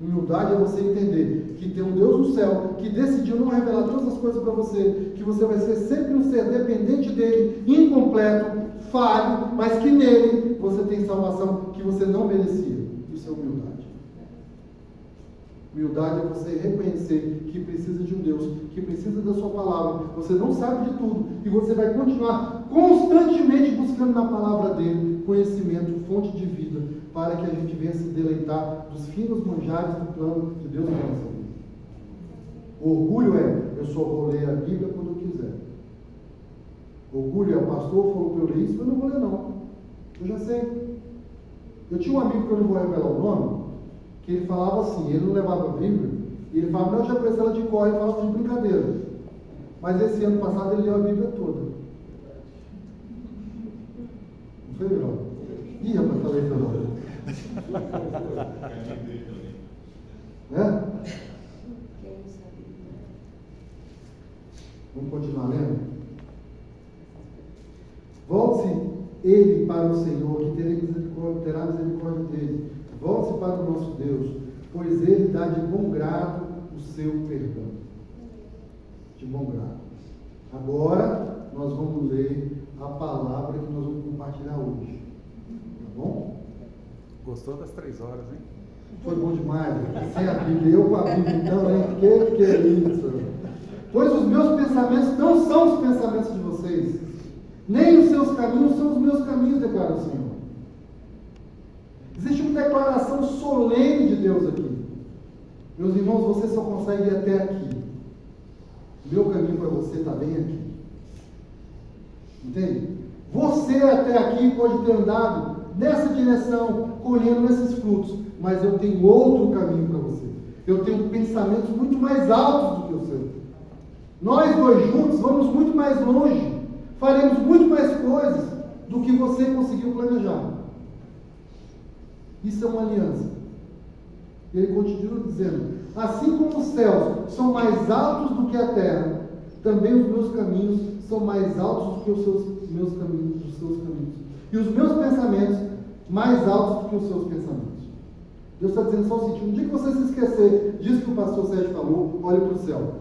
Humildade é você entender que tem um Deus no céu que decidiu não revelar todas as coisas para você, que você vai ser sempre um ser dependente dele, incompleto, falho, mas que nele você tem salvação que você não merecia. Isso é humildade. Humildade é você reconhecer que precisa de um Deus, que precisa da sua palavra. Você não sabe de tudo e você vai continuar constantemente buscando na palavra dele conhecimento, fonte de vida, para que a gente venha se deleitar dos finos manjares do plano de Deus na nossa vida. Orgulho é, eu só vou ler a Bíblia quando eu quiser. Orgulho é, o pastor falou para eu ler isso, mas eu não vou ler não. Eu já sei. Eu tinha um amigo que eu não vou revelar o nome, que ele falava assim, ele não levava a Bíblia, e ele falava, não, eu já conheci ela de cor, ele falava de brincadeira. Mas esse ano passado ele leu a Bíblia toda. Não foi legal? Ih, rapaz, falei isso não. Né? Vamos continuar lendo? Volte-se ele para o Senhor, que terá misericórdia dele. Volte-se para o nosso Deus, pois ele dá de bom grado o seu perdão. De bom grado. Agora, nós vamos ler a palavra que nós vamos compartilhar hoje. Tá bom? Gostou das 3 horas, hein? Foi bom demais. Sem a Bíblia, eu com a Bíblia, então, hein? Que é isso? Pois os meus pensamentos não são os pensamentos de vocês, nem os seus caminhos são os meus caminhos, declara o Senhor. Existe uma declaração solene de Deus aqui. Meus irmãos, você só consegue ir até aqui. O meu caminho para você está bem aqui. Entende? Você até aqui pode ter andado nessa direção, colhendo esses frutos, mas eu tenho outro caminho para você. Eu tenho pensamentos muito mais altos do que o seu. Nós dois juntos vamos muito mais longe, faremos muito mais coisas do que você conseguiu planejar. Isso é uma aliança. Ele continua dizendo, assim como os céus são mais altos do que a terra, também os meus caminhos são mais altos do que os meus caminhos, e os meus pensamentos mais altos do que os seus pensamentos. Deus está dizendo só o seguinte, no dia que você se esquecer disso que o pastor Sérgio falou, olhe para o céu.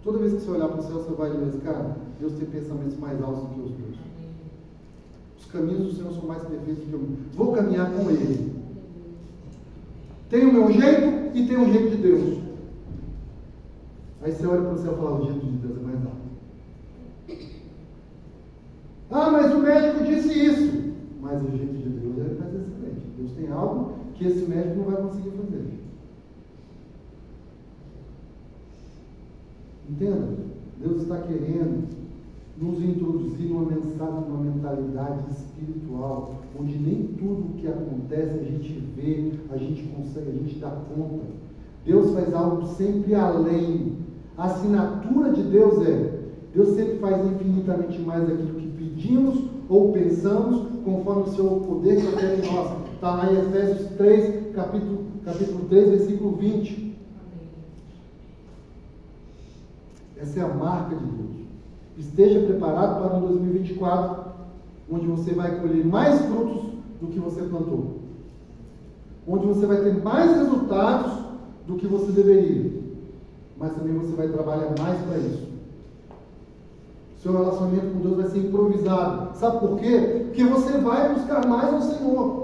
Toda vez que você olhar para o céu, você vai dizer, cara, Deus tem pensamentos mais altos do que os meus. Os caminhos do Senhor são mais perfeitos do que o meu. Vou caminhar com Ele. Tem o meu jeito e tem o jeito de Deus. Aí você olha para o céu e fala, o jeito de Deus é mais alto. Ah, mas o médico disse isso. Mas o jeito de Deus é mais excelente. Deus tem algo que esse médico não vai conseguir fazer. Entenda? Deus está querendo nos introduzir numa mentalidade espiritual, onde nem tudo o que acontece a gente vê, a gente consegue, a gente dá conta. Deus faz algo sempre além. A assinatura de Deus é, Deus sempre faz infinitamente mais daquilo que pedimos ou pensamos, conforme o seu poder que opera em nós. Está lá em Efésios 3, capítulo 3, versículo 20. Essa é a marca de Deus. Esteja preparado para um 2024, onde você vai colher mais frutos do que você plantou. Onde você vai ter mais resultados do que você deveria. Mas também você vai trabalhar mais para isso. Seu relacionamento com Deus vai ser improvisado. Sabe por quê? Porque você vai buscar mais ao Senhor.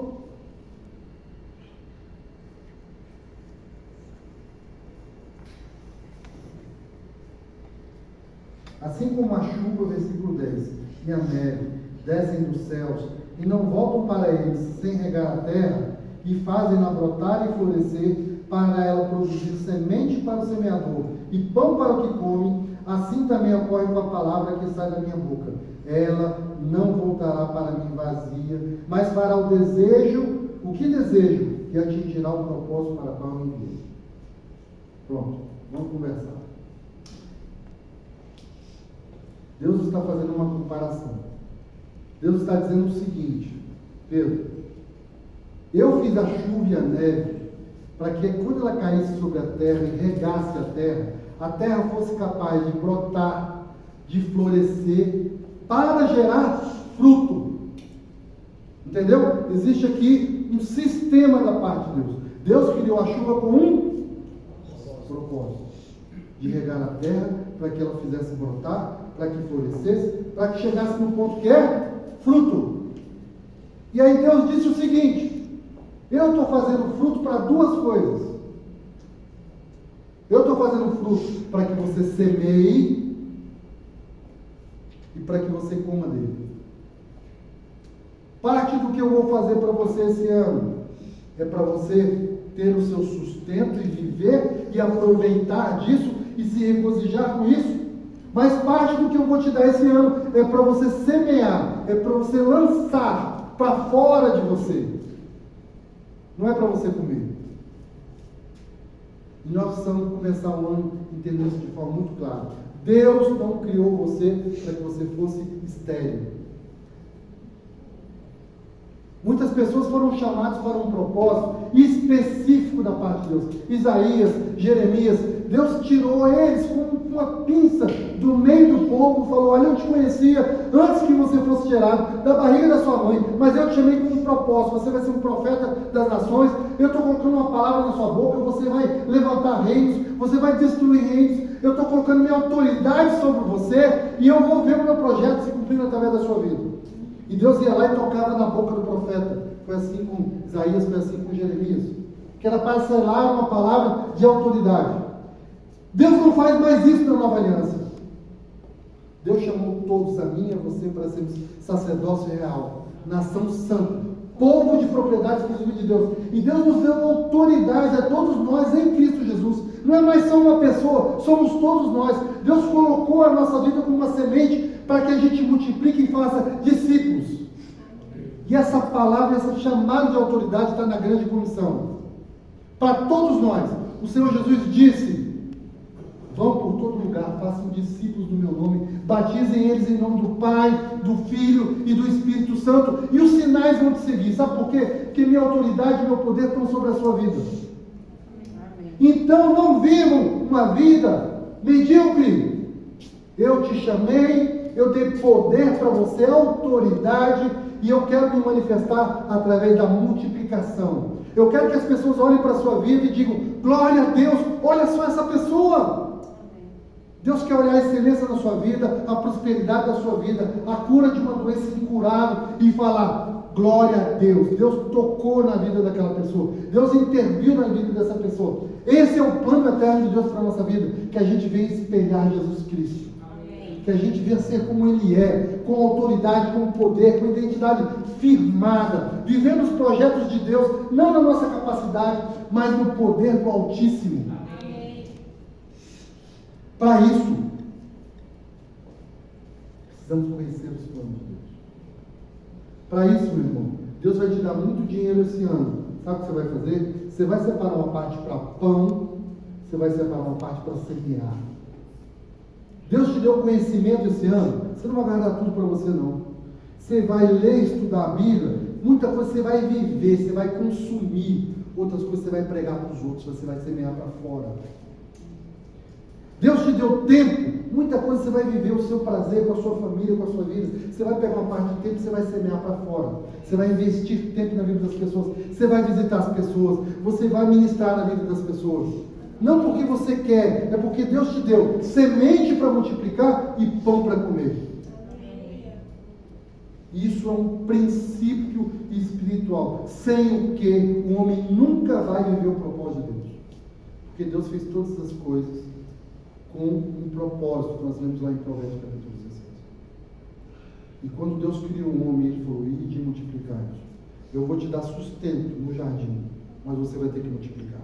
Assim como a chuva, versículo 10, e a neve descem dos céus e não voltam para eles sem regar a terra e fazem-na brotar e florescer para ela produzir semente para o semeador e pão para o que come, assim também ocorre com a palavra que sai da minha boca. Ela não voltará para mim vazia, mas fará o que desejo, e atingirá o propósito para o qual eu enviei. Pronto, vamos conversar. Deus está fazendo uma comparação. Deus está dizendo o seguinte: Pedro, eu fiz a chuva e a neve para que quando ela caísse sobre a terra e regasse a terra fosse capaz de brotar, de florescer, para gerar fruto. Entendeu? Existe aqui um sistema da parte de Deus. Deus criou a chuva com um propósito: de regar a terra, para que ela fizesse brotar, para que florescesse, para que chegasse no ponto que é fruto. E aí Deus disse o seguinte: eu estou fazendo fruto para duas coisas. Eu estou fazendo fruto para que você semeie e para que você coma dele. Parte do que eu vou fazer para você esse ano é para você ter o seu sustento e viver e aproveitar disso e se regozijar com isso. Mas parte do que eu vou te dar esse ano é para você semear, é para você lançar para fora de você. Não é para você comer. E nós precisamos começar o ano entendendo isso de forma muito clara. Deus não criou você para que você fosse estéril. Muitas pessoas foram chamadas para um propósito específico da parte de Deus. Isaías, Jeremias, Deus tirou eles com uma pinça do meio do povo e falou: olha, eu te conhecia antes que você fosse gerado da barriga da sua mãe, mas eu te chamei com um propósito. Você vai ser um profeta das nações, eu estou colocando uma palavra na sua boca, você vai levantar reinos, você vai destruir reinos, eu estou colocando minha autoridade sobre você e eu vou ver o meu projeto se cumprindo através da sua vida. E Deus ia lá e tocava na boca do profeta. Foi assim com Isaías, foi assim com Jeremias. Que era para selar uma palavra de autoridade. Deus não faz mais isso na nova aliança. Deus chamou todos, a mim e a você, para sermos sacerdócio real, nação santa, povo de propriedade exclusiva de Deus. E Deus nos deu autoridade a todos nós em Cristo Jesus. Não é mais só uma pessoa, somos todos nós. Deus colocou a nossa vida como uma semente para que a gente multiplique e faça discípulos. E essa palavra, essa chamada de autoridade está na grande comissão. Para todos nós. O Senhor Jesus disse: vão por todo lugar, façam discípulos do meu nome, batizem eles em nome do Pai, do Filho e do Espírito Santo, e os sinais vão te seguir. Sabe por quê? Porque minha autoridade e meu poder estão sobre a sua vida. Amém. Então não vivam uma vida medíocre. Eu te chamei, eu dei poder para você, autoridade, e eu quero me manifestar através da multiplicação. Eu quero que as pessoas olhem para a sua vida e digam: glória a Deus, olha só essa pessoa. Deus quer olhar a excelência da sua vida, a prosperidade da sua vida, a cura de uma doença incurável e falar: glória a Deus. Deus tocou na vida daquela pessoa, Deus interviu na vida dessa pessoa. Esse é o plano eterno de Deus para a nossa vida, que a gente venha espelhar Jesus Cristo. Que a gente venha ser como Ele é, com autoridade, com poder, com identidade firmada, vivendo os projetos de Deus, não na nossa capacidade, mas no poder do Altíssimo. Para isso, precisamos conhecer os planos de Deus. Para isso, meu irmão, Deus vai te dar muito dinheiro esse ano. Sabe o que você vai fazer? Você vai separar uma parte para pão, você vai separar uma parte para semear. Deus te deu conhecimento esse ano, você não vai guardar tudo para você não. Você vai ler, estudar a Bíblia, muita coisa você vai viver, você vai consumir, outras coisas você vai pregar para os outros, você vai semear para fora. Deus te deu tempo, muita coisa você vai viver o seu prazer com a sua família, com a sua vida. Você vai pegar uma parte de tempo e você vai semear para fora. Você vai investir tempo na vida das pessoas, você vai visitar as pessoas, você vai ministrar na vida das pessoas. Não porque você quer, é porque Deus te deu semente para multiplicar e pão para comer. Isso é um princípio espiritual, sem o que o homem nunca vai viver o propósito de Deus. Porque Deus fez todas as coisas com um propósito, que nós lemos lá em Provérbios capítulo 16. E quando Deus criou o homem, Ele falou: ide e multiplicai-vos. Eu vou te dar sustento no jardim, mas você vai ter que multiplicar.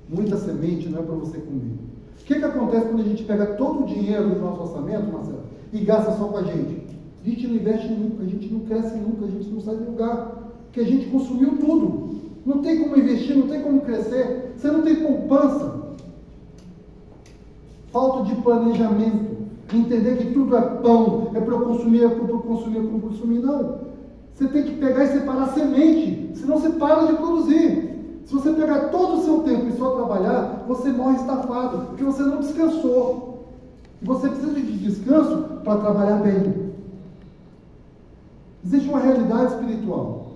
Muita semente não é para você comer. O que acontece quando a gente pega todo o dinheiro do nosso orçamento, Marcelo, e gasta só com a gente? A gente não investe nunca, a gente não cresce nunca, a gente não sai do lugar, porque a gente consumiu tudo. Não tem como investir, não tem como crescer, você não tem poupança. Falta de planejamento. entender que tudo é pão, é para eu consumir, é para eu consumir, é para eu consumir. Não. Você tem que pegar e separar a semente, senão você para de produzir. Se você pegar todo o seu tempo e só trabalhar, você morre estafado, porque você não descansou. E você precisa de descanso para trabalhar bem. Existe uma realidade espiritual.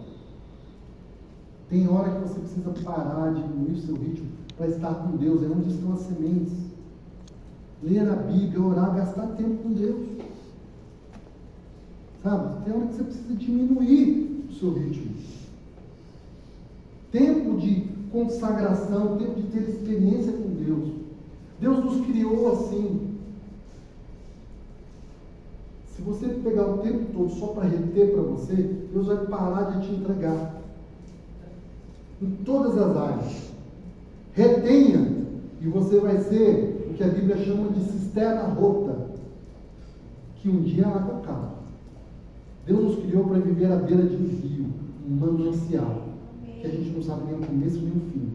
Tem hora que você precisa parar, diminuir o seu ritmo para estar com Deus. É onde estão as sementes. Ler a Bíblia, orar, gastar tempo com Deus. Sabe? Tem hora que você precisa diminuir o seu ritmo. Tempo de consagração, tempo de ter experiência com Deus. Deus nos criou assim. Se você pegar o tempo todo só para reter para você, Deus vai parar de te entregar. Em todas as áreas. Retenha, e você vai ser o que a Bíblia chama de cisterna rota, que um dia a água acaba. Deus nos criou para viver à beira de um rio, um manancial, que a gente não sabe nem o começo nem o fim.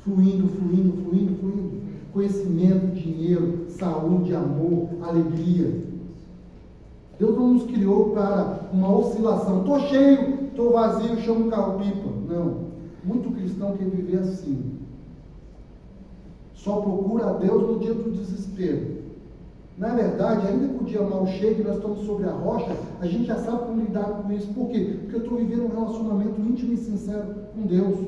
Fluindo, fluindo, fluindo, fluindo. Conhecimento, dinheiro, saúde, amor, alegria. Deus não nos criou para uma oscilação. Estou cheio, estou vazio, chamo um carro-pipa. Não. Muito cristão quer viver assim. Só procura a Deus no dia do desespero. Na verdade, ainda que o dia mal chegue, nós estamos sobre a rocha, a gente já sabe como lidar com isso. Por quê? Porque eu estou vivendo um relacionamento íntimo e sincero com Deus.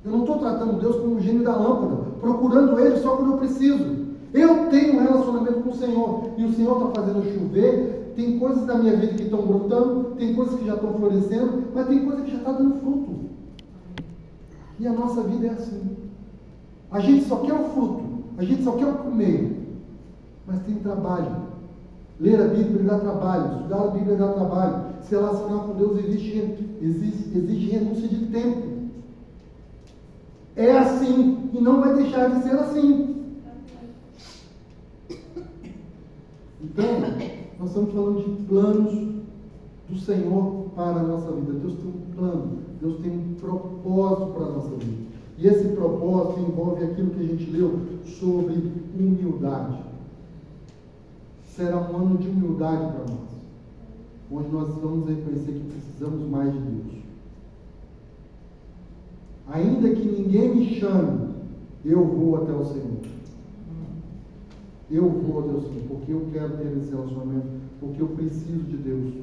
Eu não estou tratando Deus como um gênio da lâmpada, procurando Ele só quando eu preciso. Eu tenho um relacionamento com o Senhor, e o Senhor está fazendo chover. Tem coisas da minha vida que estão brotando, tem coisas que já estão florescendo, mas tem coisas que já estão dando fruto. E a nossa vida é assim. A gente só quer o fruto, a gente só quer o comer, mas tem trabalho. Ler a Bíblia dá trabalho, estudar a Bíblia dá trabalho, se relacionar com Deus exige renúncia de tempo. É assim, e não vai deixar de ser assim. Então, nós estamos falando de planos do Senhor para a nossa vida. Deus tem um plano, Deus tem um propósito para a nossa vida. E esse propósito envolve aquilo que a gente leu sobre humildade. Será um ano de humildade para nós, onde nós vamos reconhecer que precisamos mais de Deus. Ainda que ninguém me chame, eu vou até o Senhor. Eu vou até o Senhor, porque eu quero ter esse relacionamento, porque eu preciso de Deus.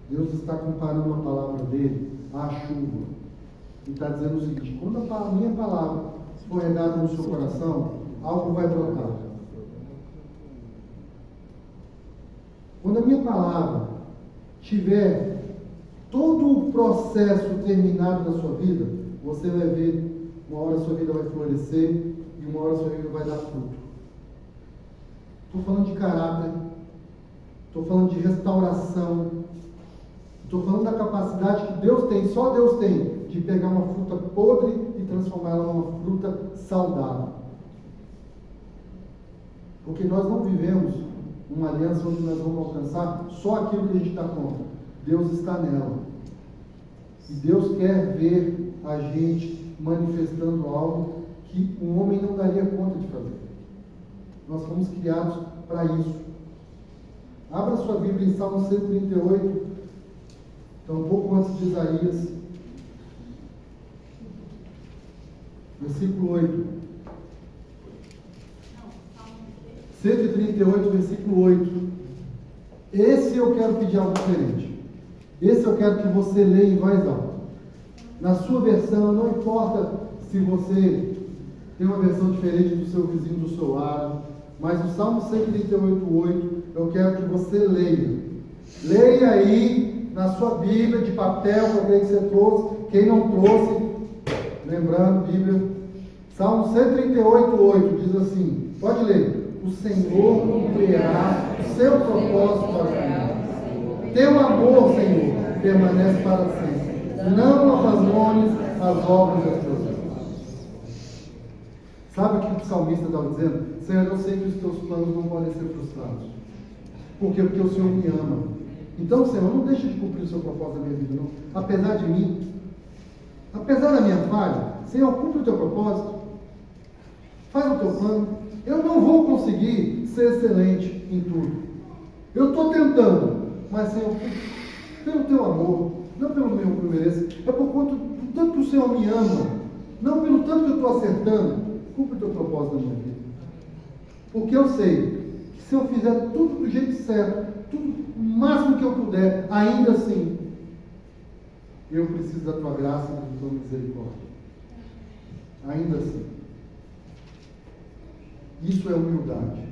Deus está comparando a palavra dele à chuva. E está dizendo o seguinte: quando a minha palavra for regada no seu coração, algo vai brotar. Quando a minha palavra tiver todo o processo terminado na sua vida, você vai ver, uma hora a sua vida vai florescer e uma hora a sua vida vai dar fruto. Estou falando de caráter, estou falando de restauração, estou falando da capacidade que Deus tem, só Deus tem, de pegar uma fruta podre e transformá-la numa fruta saudável. Porque nós não vivemos uma aliança onde nós vamos alcançar só aquilo que a gente está contra. Deus está nela. E Deus quer ver a gente manifestando algo que um homem não daria conta de fazer. Nós fomos criados para isso. Abra sua Bíblia em Salmo 138, então um pouco antes de Isaías, versículo 8. 138, versículo 8. Esse eu quero pedir algo diferente. Esse eu quero que você leia em voz alta. Na sua versão, não importa se você tem uma versão diferente do seu vizinho, do seu lado, mas o Salmo 138, 8, eu quero que você leia. Leia aí na sua Bíblia de papel, para ver que você trouxe. Quem não trouxe, lembrando, Bíblia. Salmo 138, 8 diz assim, pode ler: o Senhor cumprirá o seu propósito para mim. Teu amor, Senhor, permanece para sempre. Não abandones as obras das tuas mãos. Sabe o que o salmista estava dizendo? Senhor, eu sei que os teus planos não podem ser frustrados. Por quê? Porque o Senhor me ama. Então, Senhor, não deixa de cumprir o seu propósito na minha vida, não. Apesar de mim, apesar da minha falha, Senhor, cumpre o teu propósito. Faz o teu plano. Eu não vou conseguir ser excelente em tudo. Eu estou tentando, mas Senhor, pelo teu amor, não pelo meu que eu mereço, é por conta do tanto que o Senhor me ama, não pelo tanto que eu estou acertando, cumpre o teu propósito na minha vida. Porque eu sei que se eu fizer tudo do jeito certo, tudo o máximo que eu puder, ainda assim, eu preciso da tua graça e da tua misericórdia. Ainda assim. Isso é humildade.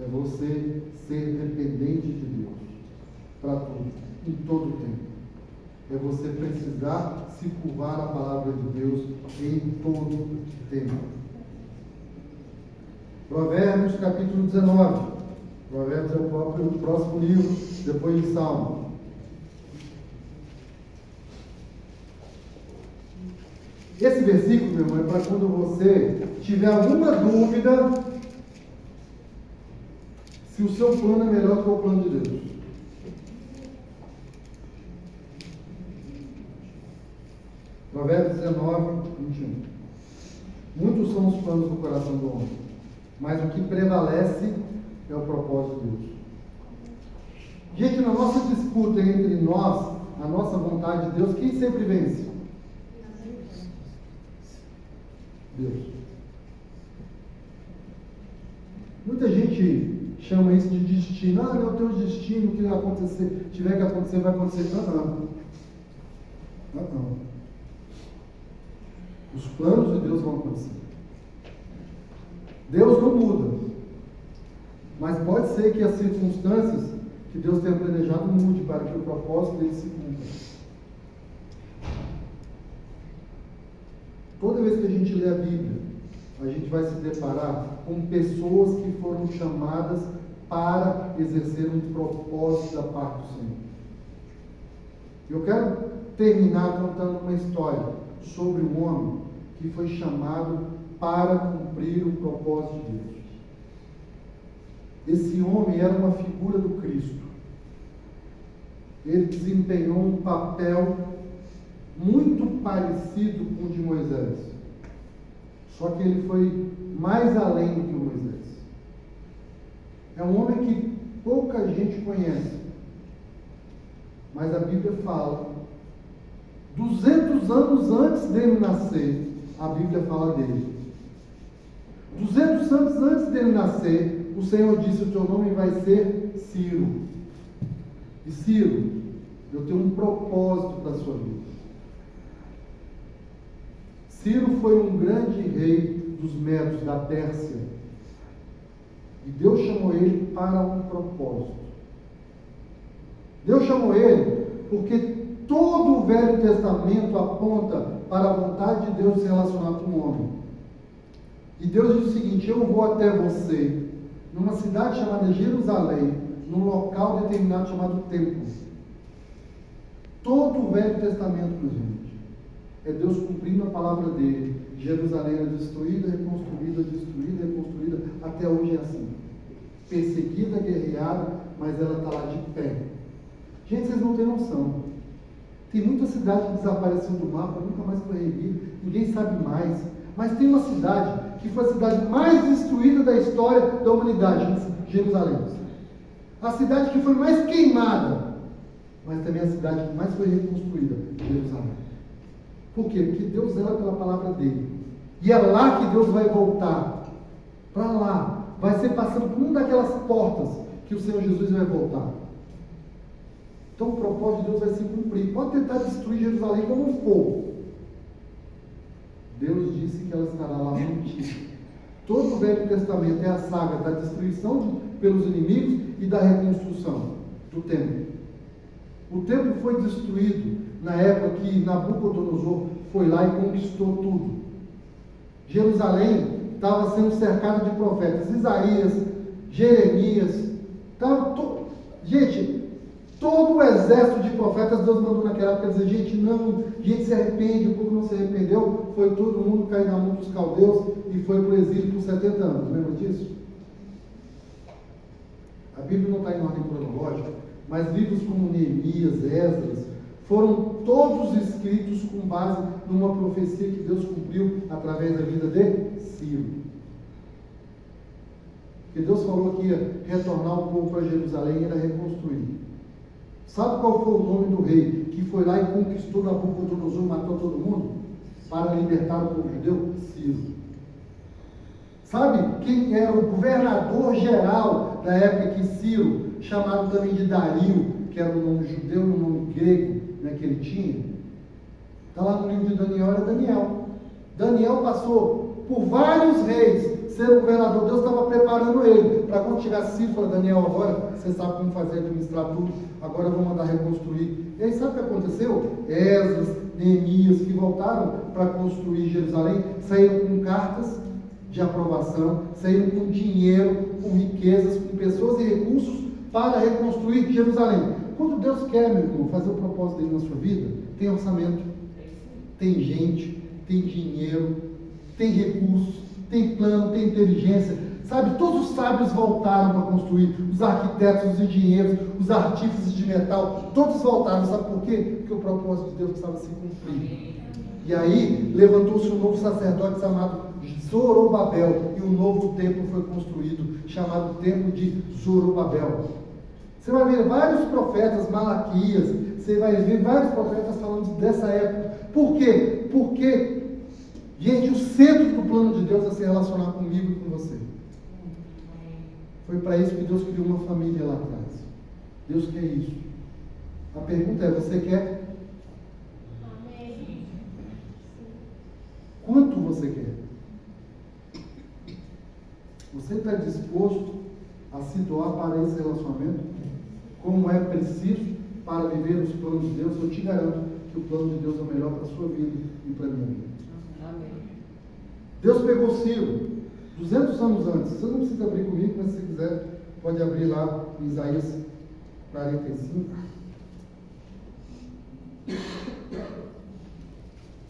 É você ser dependente de Deus para tudo, em todo o tempo. É você precisar se curvar à palavra de Deus em todo o tempo. Provérbios capítulo 19. Provérbios é o próximo livro, depois de Salmo. Esse versículo, meu irmão, é para quando você tiver alguma dúvida se o seu plano é melhor que o plano de Deus. Provérbios 19, 21. Muitos são os planos do coração do homem, mas o que prevalece é o propósito de Deus. Gente, na nossa disputa entre nós, a nossa vontade de Deus, quem sempre vence? Deus. Muita gente chama isso de destino. Ah, não, o teu destino, o que acontecer, tiver que acontecer, vai acontecer. Não. Os planos de Deus vão acontecer. Deus não muda. Mas pode ser que as circunstâncias que Deus tenha planejado mude para que o propósito dele se cumpra. Toda vez que a gente lê a Bíblia, a gente vai se deparar com pessoas que foram chamadas para exercer um propósito da parte do Senhor. Eu quero terminar contando uma história sobre um homem que foi chamado para cumprir o propósito de Deus. Esse homem era uma figura do Cristo. Ele desempenhou um papel muito parecido com o de Moisés. Só que ele foi mais além do que Moisés. É um homem que pouca gente conhece. Mas a Bíblia fala, 200 anos antes dele nascer, a Bíblia fala dele. 200 anos antes dele nascer, o Senhor disse: o teu nome vai ser Ciro. E Ciro, eu tenho um propósito para a sua vida. Ciro foi um grande rei dos Medos, da Pérsia. E Deus chamou ele para um propósito. Deus chamou ele porque todo o Velho Testamento aponta para a vontade de Deus se relacionar com o homem. E Deus diz o seguinte: eu vou até você, numa cidade chamada Jerusalém, num local determinado chamado Templo. Todo o Velho Testamento, meus irmãos, é Deus cumprindo a palavra dele. Jerusalém era destruída, reconstruída, destruída, reconstruída. Até hoje é assim. Perseguida, guerreada, mas ela está lá de pé. Gente, vocês não têm noção. Tem muita cidade que desapareceu do mapa, nunca mais foi revida, ninguém sabe mais. Mas tem uma cidade que foi a cidade mais destruída da história da humanidade, Jerusalém. A cidade que foi mais queimada, mas também a cidade que mais foi reconstruída, Jerusalém. Por quê? Porque Deus zela pela palavra dele. E é lá que Deus vai voltar. Para lá. Vai ser passando por uma daquelas portas que o Senhor Jesus vai voltar. Então o propósito de Deus vai se cumprir. Pode tentar destruir Jerusalém como for. Deus disse que ela estará lá mantida. Todo o Velho Testamento é a saga da destruição pelos inimigos e da reconstrução do templo. O templo foi destruído na época que Nabucodonosor foi lá e conquistou tudo. Jerusalém estava sendo cercada de profetas. Isaías, Jeremias, gente, todo o exército de profetas Deus mandou naquela época dizer: gente, não, gente se arrepende. O povo não se arrependeu, foi todo mundo cair na mão dos caldeus e foi para o exílio por 70 anos. Lembra disso? A Bíblia não está em ordem cronológica, mas livros como Neemias, Esdras, foram todos escritos com base numa profecia que Deus cumpriu através da vida de Ciro. Porque Deus falou que ia retornar o povo para Jerusalém e era reconstruir. Sabe qual foi o nome do rei que foi lá e conquistou Nabucodonosor e matou todo mundo? Para libertar o povo judeu? Ciro. Sabe quem era o governador geral da época que Ciro, chamado também de Dario, que era um nome judeu e um nome grego, né, que ele tinha? Está lá no livro de Daniel, era Daniel. Daniel passou por vários reis ser o governador. Deus estava preparando ele para quando chegasse Ciro, falar: Daniel, agora você sabe como fazer, administrar tudo, agora eu vou mandar reconstruir. E aí sabe o que aconteceu? Esdras, Neemias, que voltaram para construir Jerusalém, saíram com cartas de aprovação, saíram com dinheiro, com riquezas, com pessoas e recursos para reconstruir Jerusalém. Quando Deus quer, meu irmão, fazer o propósito dele na sua vida, tem orçamento, tem gente, tem dinheiro, tem recursos, tem plano, tem inteligência. Sabe, todos os sábios voltaram para construir, os arquitetos, os engenheiros, os artífices de metal, todos voltaram. Sabe por quê? Porque o propósito de Deus precisava se cumprir. E aí levantou-se um novo sacerdote chamado Zorobabel, e um novo templo foi construído, chamado Templo de Zorobabel. Você vai ver vários profetas, Malaquias, você vai ver vários profetas falando dessa época. Por quê? Porque, gente, o centro do plano de Deus é se relacionar comigo e com você. Foi para isso que Deus criou uma família lá atrás. Deus quer isso. A pergunta é: você quer? Quanto você quer? Você está disposto a se doar para esse relacionamento? Como é preciso para viver os planos de Deus? Eu te garanto que o plano de Deus é o melhor para a sua vida e para a minha vida. Amém. Deus pegou Ciro 200 anos antes. Você não precisa abrir comigo, mas se quiser, pode abrir lá em Isaías 45.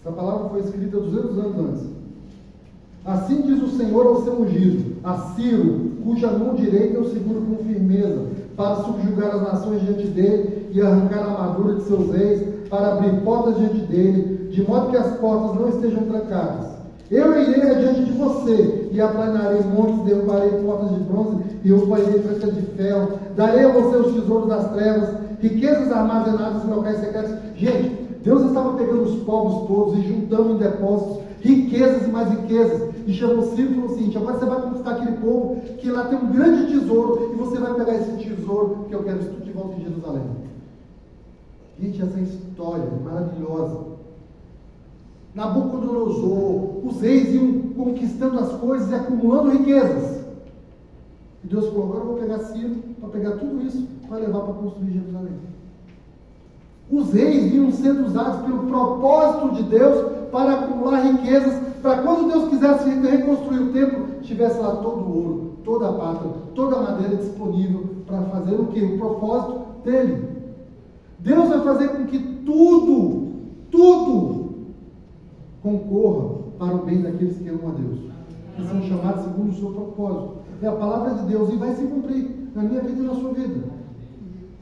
Essa palavra foi escrita 200 anos antes. Assim diz o Senhor ao seu ungido, a Ciro, cuja mão direita eu seguro com firmeza, para subjugar as nações diante dele e arrancar a armadura de seus reis, para abrir portas diante dele, de modo que as portas não estejam trancadas. Eu irei adiante de você, e aplanarei montes, derrubarei portas de bronze, e romperei trancas de ferro, darei a você os tesouros das trevas, riquezas armazenadas em locais secretos. Gente, Deus estava pegando os povos todos e juntando em depósitos riquezas e mais riquezas, e chamou Ciro e falou o seguinte: agora você vai conquistar aquele povo, que lá tem um grande tesouro, e você vai pegar esse tesouro, que eu quero isso tudo de volta em Jerusalém. Gente, essa história é maravilhosa. Nabucodonosor, os reis iam conquistando as coisas e acumulando riquezas. E Deus falou: agora eu vou pegar Ciro para pegar tudo isso para levar para construir Jerusalém. Os reis iam sendo usados pelo propósito de Deus para acumular riquezas, para quando Deus quisesse reconstruir o templo, tivesse lá todo o ouro, toda a prata, toda a madeira disponível para fazer o quê? O propósito dele. Deus vai fazer com que tudo concorra para o bem daqueles que amam a Deus, que são chamados segundo o seu propósito. É a palavra de Deus e vai se cumprir na minha vida e na sua vida.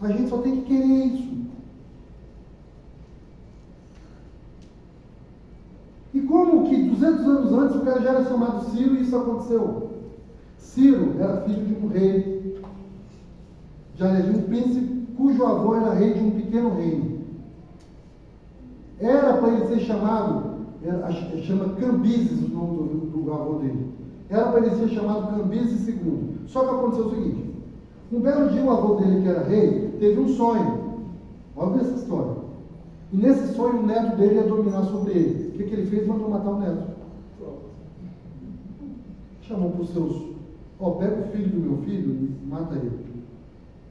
A gente só tem que querer isso. E como que 200 anos antes o cara já era chamado Ciro e isso aconteceu? Ciro era filho de um rei, de um príncipe cujo avô era rei de um pequeno reino. Era para ele ser chamado, chama Cambises o nome do avô dele. Era para ele ser chamado Cambises II. Só que aconteceu o seguinte: um belo dia o avô dele, que era rei, teve um sonho. Olha essa história. E nesse sonho o neto dele ia dominar sobre ele. O que ele fez? Mandou matar o neto. Chamou para os seus: pega o filho do meu filho e mata ele.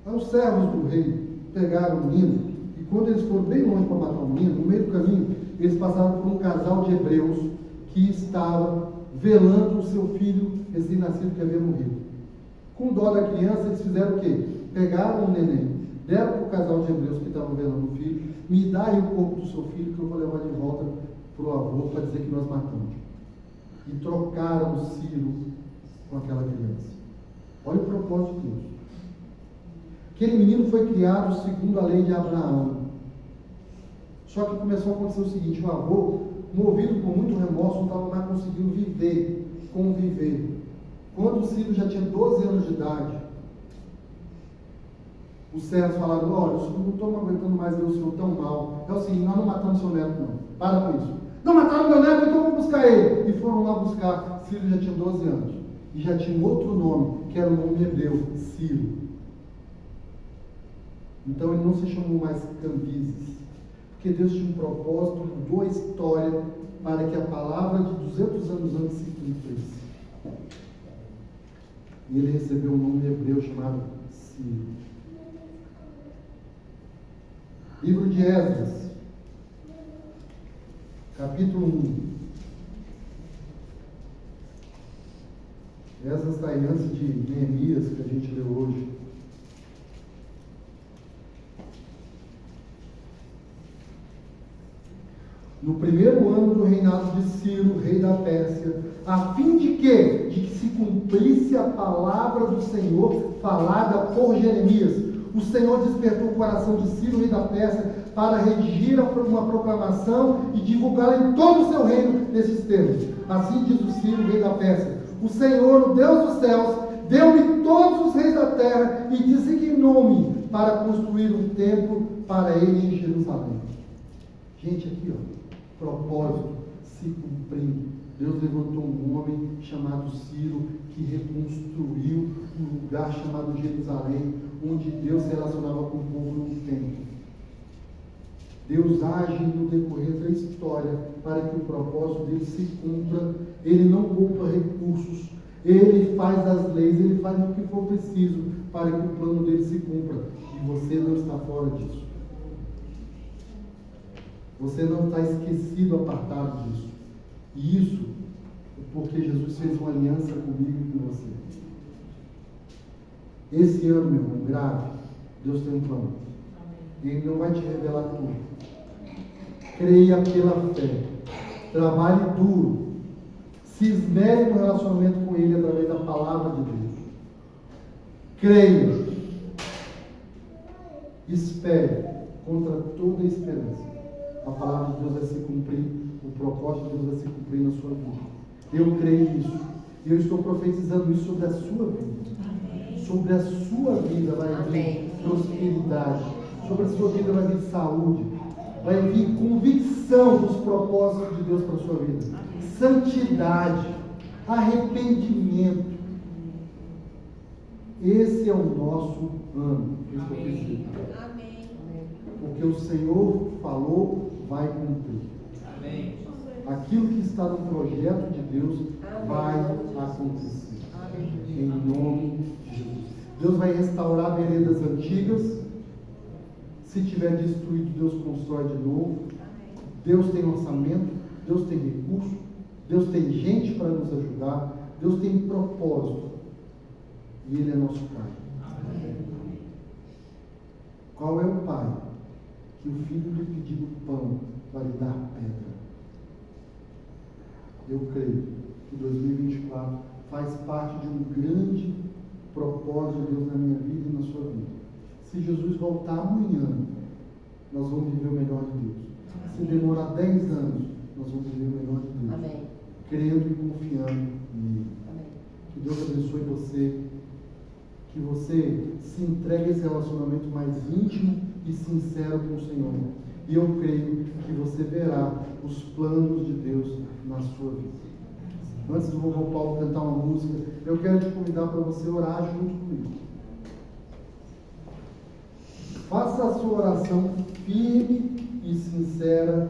Aí os servos do rei pegaram o menino, e quando eles foram bem longe para matar o menino, no meio do caminho, eles passaram por um casal de hebreus que estava velando o seu filho recém-nascido que havia morrido. Com dó da criança, eles fizeram o quê? Pegaram o neném, deram para o casal de hebreus que estavam velando o filho: me dá aí o corpo do seu filho que eu vou levar de volta para o avô para dizer que nós matamos. E trocaram o Ciro com aquela criança. Olha o propósito de Deus. Aquele menino foi criado segundo a lei de Abraão. Só que começou a acontecer o seguinte: o avô, movido por muito remorso, não estava mais conseguindo conviver. Quando o Ciro já tinha 12 anos de idade, os servos falaram: olha, eu não estou aguentando mais ver o senhor tão mal. É o seguinte, nós não matamos seu neto, não. Para com isso. Não mataram meu neto, então vamos buscar ele. E foram lá buscar. Ciro já tinha 12 anos. E já tinha outro nome, que era o nome hebreu, Ciro. Então ele não se chamou mais Cambises. Porque Deus tinha um propósito, mudou a história para que a palavra de 200 anos antes se cumprisse. E ele recebeu um nome hebreu chamado Ciro. Livro de Esdras, capítulo 1. Esdras está aí antes de Neemias, que a gente leu hoje. No primeiro ano do reinado de Ciro, rei da Pérsia, a fim de quê? De que se cumprisse a palavra do Senhor falada por Jeremias. O Senhor despertou o coração de Ciro, rei da Pérsia, para redigir uma proclamação e divulgá-la em todo o seu reino nesses termos. Assim diz o Ciro, rei da Pérsia: o Senhor, o Deus dos céus, deu-me todos os reis da terra e designou-me para construir um templo para ele em Jerusalém. Gente, aqui ó, propósito se cumprindo. Deus levantou um homem chamado Ciro, que reconstruiu um lugar chamado Jerusalém, onde Deus se relacionava com o povo num templo. Deus age no decorrer da história para que o propósito dele se cumpra. Ele não poupa recursos, ele faz as leis, ele faz o que for preciso para que o plano dele se cumpra. E você não está fora disso. Você não está esquecido, apartado disso. E isso é porque Jesus fez uma aliança comigo e com você. Esse ano, meu irmão, grave, Deus tem um plano. Ele não vai te revelar tudo. Creia pela fé. Trabalhe duro. Se esmere no relacionamento com Ele através da palavra de Deus. Creia. Espere contra toda esperança. A palavra de Deus vai se cumprir, o propósito de Deus vai se cumprir na sua vida. Eu creio nisso. E eu estou profetizando isso sobre a sua vida. Sobre a sua vida vai vir prosperidade. Sobre a sua vida vai vir saúde. Vai vir convicção dos propósitos de Deus para a sua vida. Santidade. Arrependimento. Esse é o nosso ano. Porque o Senhor falou, vai cumprir. Amém. Aquilo que está no projeto de Deus vai acontecer. Em nome de Jesus. Deus vai restaurar veredas antigas. Se tiver destruído, Deus constrói de novo. Deus tem orçamento, Deus tem recurso, Deus tem gente para nos ajudar, Deus tem propósito. E Ele é nosso Pai. Qual é o Pai que o filho lhe pedindo pão vai lhe dar pedra? Eu creio que 2024 faz parte de um grande propósito de Deus na minha vida e na sua vida. Se Jesus voltar amanhã, nós vamos viver o melhor de Deus. Se demorar 10 anos, nós vamos viver o melhor de Deus. Amém. Crendo e confiando nele. Amém. Que Deus abençoe você. Que você se entregue a esse relacionamento mais íntimo e sincero com o Senhor. E eu creio que você verá os planos de Deus na sua vida. Antes do vovô Paulo cantar uma música, eu quero te convidar para você orar junto comigo. Faça a sua oração firme e sincera